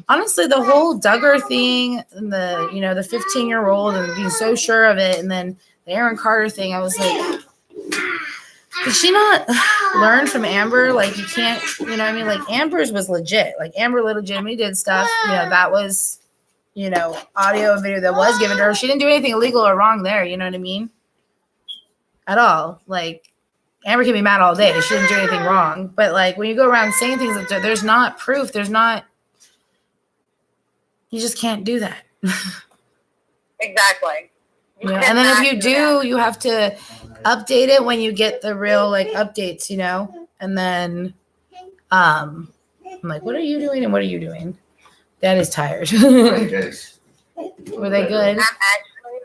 Honestly, the whole Duggar thing and the, you know, the 15-year-old and being so sure of it, and then the Aaron Carter thing, I was like, did she not learn from Amber? Like, you can't, you know what I mean? Like, Amber's was legit. Like, Amber legitimately did stuff. You know, that was, you know, audio and video that was given to her. She didn't do anything illegal or wrong there. You know what I mean? At all. Like, Amber can be mad all day. She didn't do anything wrong. But, like, when you go around saying things that there's not proof, there's not, you just can't do that. Exactly. Yeah. And then if you do, you have to update it when you get the real like updates, you know? And then I'm like, what are you doing and what are you doing? Dad is tired. Were they good? I'm actually,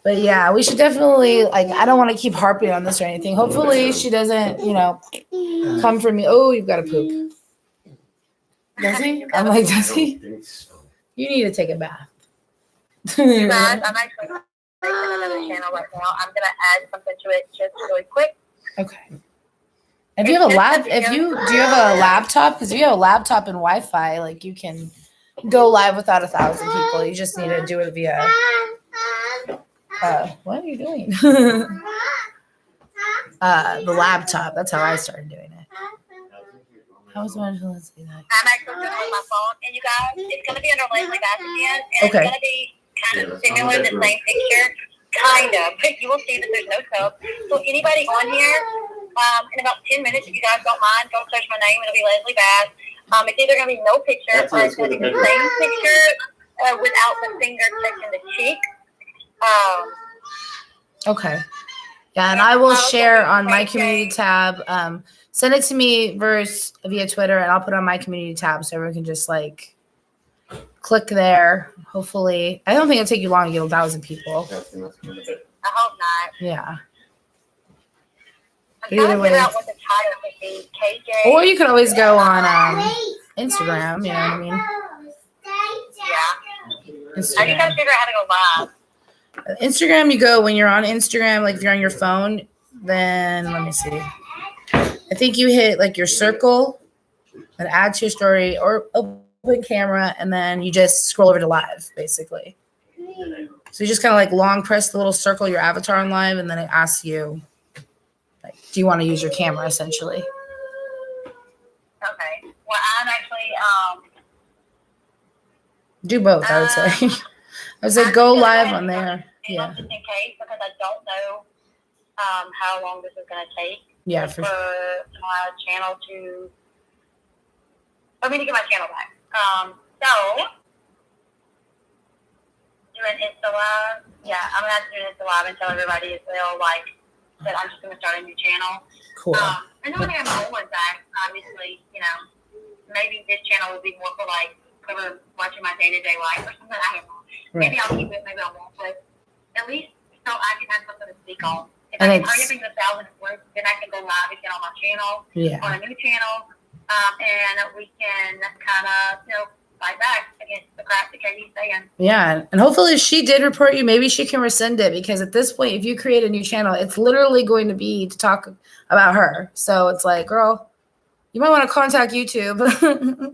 But yeah, we should definitely like I don't want to keep harping on this or anything. Hopefully she doesn't, you know, come for me. Oh, you've got to poop. Does he? I'm like, does he? You need to take a bath. you guys, I'm actually making another channel right now. I'm gonna add something to it just really quick. Okay. If you have a lap, do you have a laptop? Because if you have a laptop and Wi-Fi, like you can go live without 1,000 people. You just need to do it via. What are you doing? The laptop. That's how I started doing it. I was wondering, let's see that. I'm actually doing it on my phone, and you guys, it's gonna be under Leslie Bass again, and Okay. it's gonna be kind of similar, the same picture, kind of. But you will see that there's no sub. So anybody on here, in about 10 minutes, if you guys don't mind, go search my name. It'll be Leslie Bass. It's either gonna be no picture, or it's gonna be the same picture without the finger touching the cheek. Okay. Yeah, and I will share on my community tab. Send it to me via Twitter, and I'll put it on my community tab so everyone can just like click there. Hopefully, I don't think it'll take you long to get 1,000 people. I hope not. Yeah. I'm trying to figure out what the title would be. KJ. Or you could always go on Instagram. You know what I mean? Yeah. Instagram. I just gotta figure out how to go live. Instagram, you go when you're on Instagram, like if you're on your phone, then let me see. I think you hit like your circle and add to your story or open camera, and then you just scroll over to live, basically. So you just kind of like long press the little circle, your avatar on live, and then it asks you, like, do you want to use your camera, essentially? Okay. Well, I'm actually Do both, I would say. I would say go live on there. Yeah. Just in case, because I don't know how long this is going to take. Yeah, for my channel to get my channel back. So do an Insta live. Yeah, I'm gonna have to do an Insta live and tell everybody as well, like that I'm just gonna start a new channel. Cool. And then when I have my old one back, obviously, you know, maybe this channel will be more for like whoever watching my day-to-day life or something. I don't know. Right. Maybe I'll keep it, maybe I won't, but at least so I can have something to speak on. If And I it's- hurry up and get 1,000 words, then I can go live again on my channel, Yeah. on a new channel, and we can kind of, fight back against the crap that Katie's saying. Yeah, and hopefully she did report you. Maybe she can rescind it, because at this point, if you create a new channel, it's literally going to be to talk about her. So it's like, girl, you might want to contact YouTube,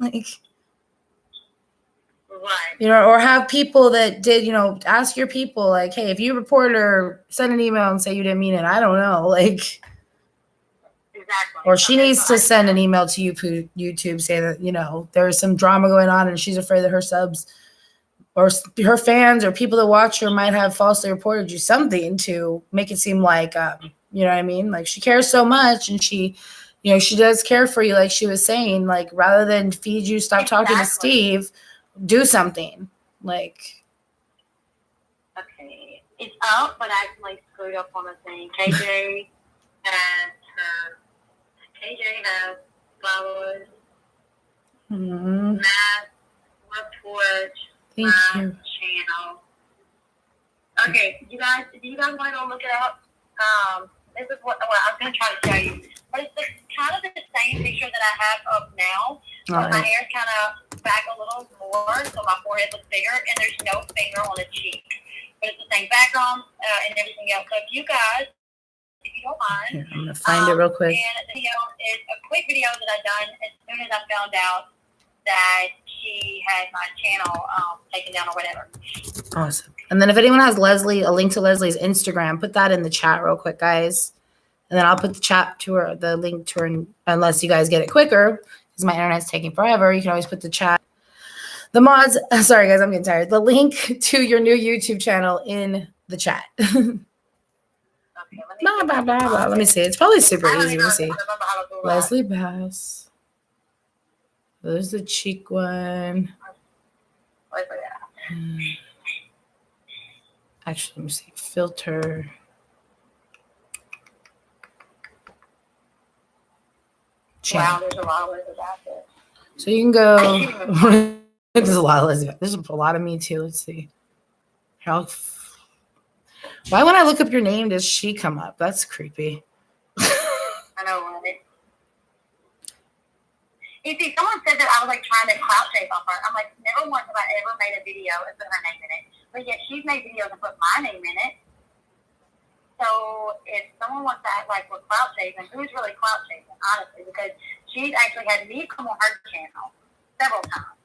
like, right. Or have people that did, ask your people, like, hey, if you report her, send an email and say you didn't mean it. I don't know, like. Exactly. Or she needs to send an email to YouTube saying that, there's some drama going on and she's afraid that her subs or her fans or people that watch her might have falsely reported you, something to make it seem like, you know what I mean? Like, she cares so much, and she does care for you, like she was saying, like, rather than feed you, stop talking to Steve, do something. Like, okay, it's up, but I screwed up on the thing. KJ has followers. Math report. Thank you. Channel. Okay, do you guys want to go look it up? This is what I'm going to try to show you. But it's kind of the same picture that I have up now. But my hair's kind of back a little more, so my forehead looks bigger, and there's no finger on the cheek. But it's the same background and everything else. So if you don't mind. Here, I'm going to find it real quick. And the video is a quick video that I done as soon as I found out that she had my channel taken down or whatever. Awesome. And then if anyone has a link to Leslie's Instagram, put that in the chat real quick, guys. And then I'll put the link to her, unless you guys get it quicker, because my internet's taking forever. You can always put the mods, sorry guys, I'm getting tired. The link to your new YouTube channel in the chat. Blah, blah, blah, blah. Let me see. It's probably super easy. Let me see. Leslie Bass. There's the cheek one. Actually, let me see. Filter. Channel. Wow, there's a lot of ways about this. So you can go. There's a lot of Leslie. There's a lot of me too. Let's see. Why when I look up your name does she come up? That's creepy. I know, right? You see, someone said that I was trying to clout shape off her. I'm like, never once have I ever made a video and put her name in it. But yet she's made videos and put my name in it. So if someone wants to act like we're clout shaping, who's really clout shaping, honestly? Because she's actually had me come on her channel several times.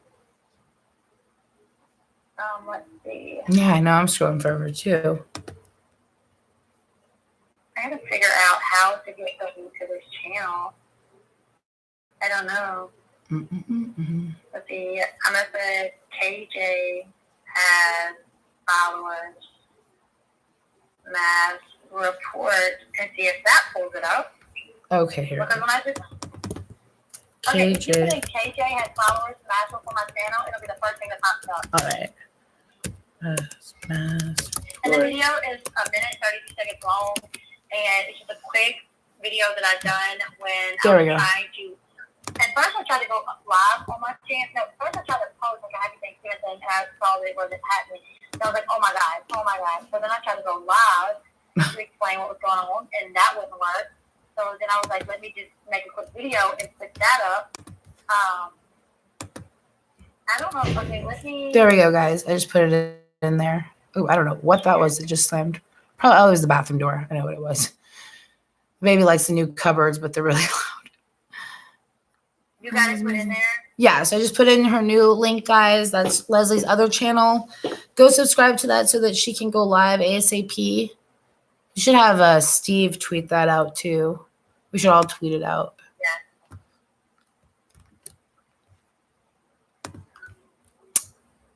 Let's see. Yeah, I know. I'm scrolling forever too. I had to figure out how to get the link to this channel. I don't know. Let's see. I'm going to put KJ has followers. Mass report and see if that pulls it up. Okay, here. Because when I just KJ. Okay, if you say KJ has followers, mass report my channel, it'll be the first thing that pops up. All right. Mass. And the video is a minute 32 seconds long, and it's just a quick video that I've done when I was trying to. At first, I tried to go live on my channel. No, first I tried to post a happy Thanksgiving thing, and I saw that it wasn't happening. So I was like, oh my God. So then I tried to go live to explain what was going on, and that wouldn't work. So then I was like, let me just make a quick video and put that up. I don't know. Okay, let me. There we go, guys. I just put it in there. Oh, I don't know what that was. It just slammed. Probably, it was the bathroom door. I know what it was. Maybe likes the new cupboards, but they're really loud. You got it put in there? Yeah, so I just put in her new link, guys. That's Leslie's other channel. Go subscribe to that so that she can go live ASAP. You should have Steve tweet that out too. We should all tweet it out.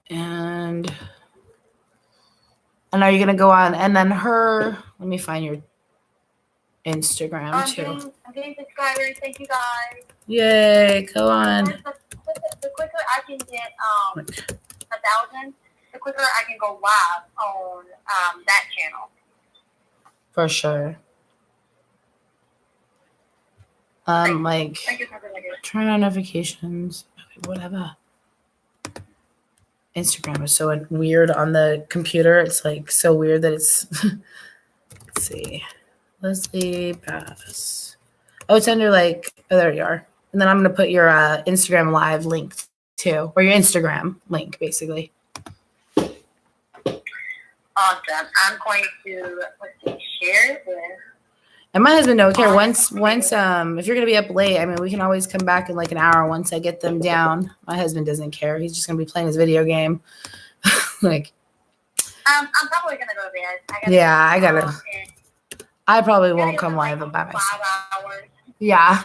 Yeah. And are you going to go on? And then her, let me find your Instagram too. I'm getting subscribers. Thank you guys. Yay, go on. The quicker I can get 1,000, the quicker I can go live on that channel. For sure. Turn on notifications. Okay, whatever. Instagram is so weird on the computer. It's so weird that it's. Let's see. Leslie Bass. Oh, it's under oh, there you are. And then I'm going to put your Instagram live link too, or your Instagram link, basically. Awesome. I'm going to share this. And my husband don't care. Once if you're gonna be up late, I mean, we can always come back in like an hour once I get them down. My husband doesn't care. He's just gonna be playing his video game. Like, I'm probably gonna go to bed. I probably won't come live by myself. 5 hours. Yeah,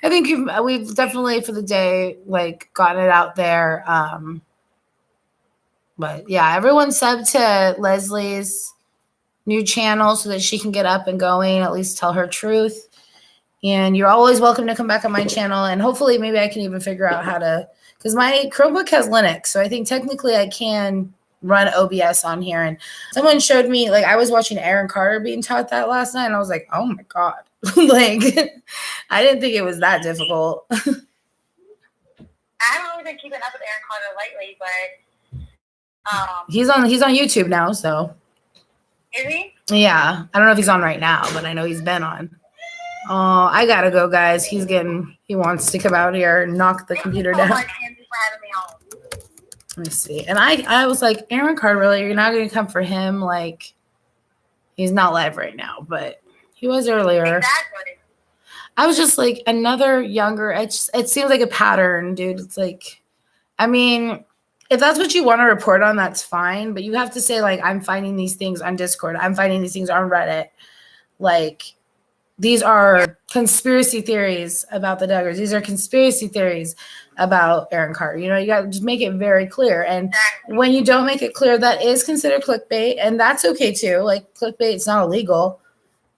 I think we've definitely for the day like gotten it out there. But yeah, everyone sub to Leslie's new channel so that she can get up and going, at least tell her truth. And you're always welcome to come back on my channel. And hopefully maybe I can even figure out how to, because my Chromebook has Linux. So I think technically I can run OBS on here. And someone showed me, like, I was watching Aaron Carter being taught that last night. And I was like, oh my God. Like, I didn't think it was that difficult. I haven't really been keeping up with Aaron Carter lately, but he's on YouTube now, so. Is he? Yeah. I don't know if he's on right now, but I know he's been on. Oh, I gotta go, guys. He wants to come out here and knock the computer down. Much, Amzi, for having me on. Let me see. And I was like, Aaron Carter, really? You're not gonna come for him? Like, he's not live right now, but he was earlier. Exactly. I was just like another younger. It seems like a pattern, dude. It's like, I mean, if that's what you want to report on, that's fine. But you have to say, like, I'm finding these things on Discord. I'm finding these things on Reddit. Like, these are conspiracy theories about the Duggars. These are conspiracy theories about Aaron Carter. You know, you got to just make it very clear. And when you don't make it clear, that is considered clickbait. And that's okay, too. Like, clickbait, it's not illegal.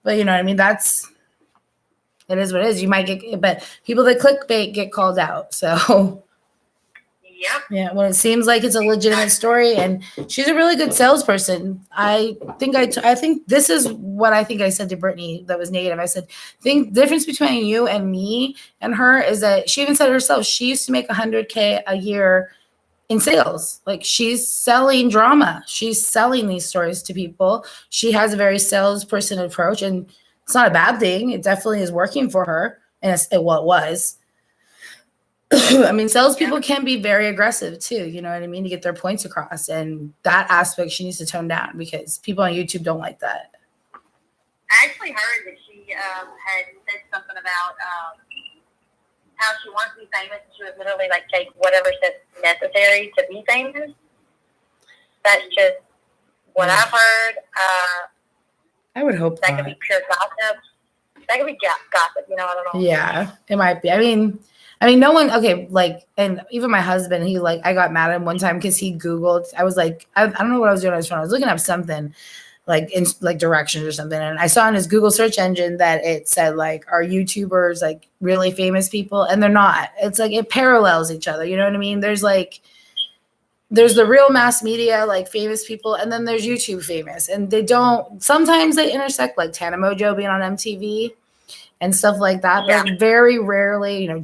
But you know what I mean? It is what it is. You might get, but people that clickbait get called out. So. Yep. Yeah, when it seems like it's a legitimate story, and she's a really good salesperson. I think this is what I think I said to Brittany that was negative. I said, the difference between you and me and her is that she even said herself, she used to make $100K a year in sales. Like, she's selling drama. She's selling these stories to people. She has a very salesperson approach, and it's not a bad thing. It definitely is working for her, and it was. I mean, salespeople can be very aggressive too, you know what I mean, to get their points across. And that aspect she needs to tone down because people on YouTube don't like that. I actually heard that she had said something about how she wants to be famous. She would literally like take whatever steps necessary to be famous. That's just what I've heard. I would hope that could be pure gossip. That could be gossip, you know, I don't know. Yeah, it might be. I mean, no one, okay, like, and even my husband, he, like, I got mad at him one time because he Googled, I was like, I don't know what I was doing on his phone. I was looking up something, like, in, like, directions or something. And I saw in his Google search engine that it said, like, are YouTubers, like, really famous people? And they're not. It's like, it parallels each other. You know what I mean? There's, like, there's the real mass media, like, famous people, and then there's YouTube famous. And they don't, sometimes they intersect, like Tana Mojo being on MTV. And stuff like that, but very rarely, you know,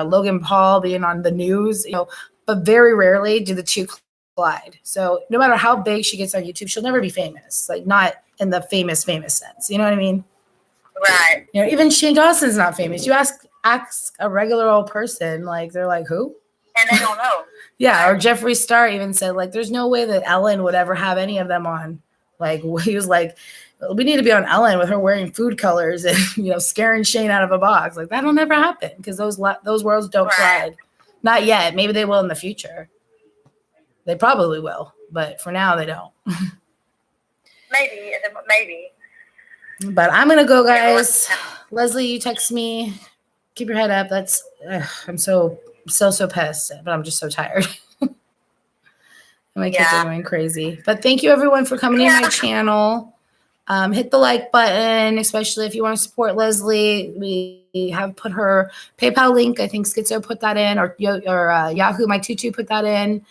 Logan Paul being on the news, you know, but very rarely do the two collide. So no matter how big she gets on YouTube, she'll never be famous, like not in the famous sense. You know what I mean? Right. You know, even Shane Dawson's not famous. You ask a regular old person, like, they're like, who? And they don't know. Yeah, or Jeffree Star even said, like, there's no way that Ellen would ever have any of them on. Like, he was like, we need to be on Ellen with her wearing food colors and, you know, scaring Shane out of a box. Like, that'll never happen because those worlds don't collide. Not yet. Maybe they will in the future. They probably will, but for now they don't. Maybe. But I'm gonna go, guys. Leslie, you text me. Keep your head up. I'm so pissed, but I'm just so tired. My kids are going crazy. But thank you everyone for coming to my channel. Hit the like button, especially if you want to support Leslie. We have put her PayPal link. I think Schizo put that in, or Yahoo, my tutu put that in.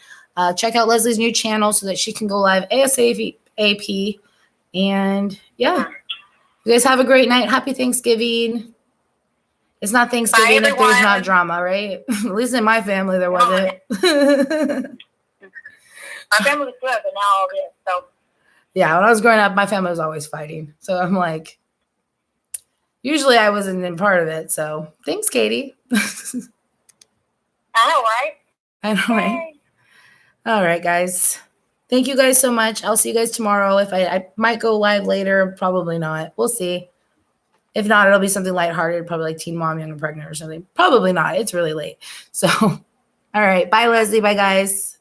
Check out Leslie's new channel so that she can go live ASAP. And yeah, you guys have a great night. Happy Thanksgiving. It's not Thanksgiving if there's not drama, right? At least in my family there wasn't. My family was good, but now all this, so. Yeah, when I was growing up, my family was always fighting. So I'm like, Usually I wasn't in part of it. So thanks, Katie. I know, right? I know, right? Yay. All right, guys. Thank you guys so much. I'll see you guys tomorrow. If I might go live later, probably not. We'll see. If not, it'll be something lighthearted, probably like Teen Mom, Young and Pregnant or something. Probably not. It's really late. So, all right. Bye, Leslie. Bye, guys.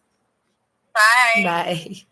Bye. Bye.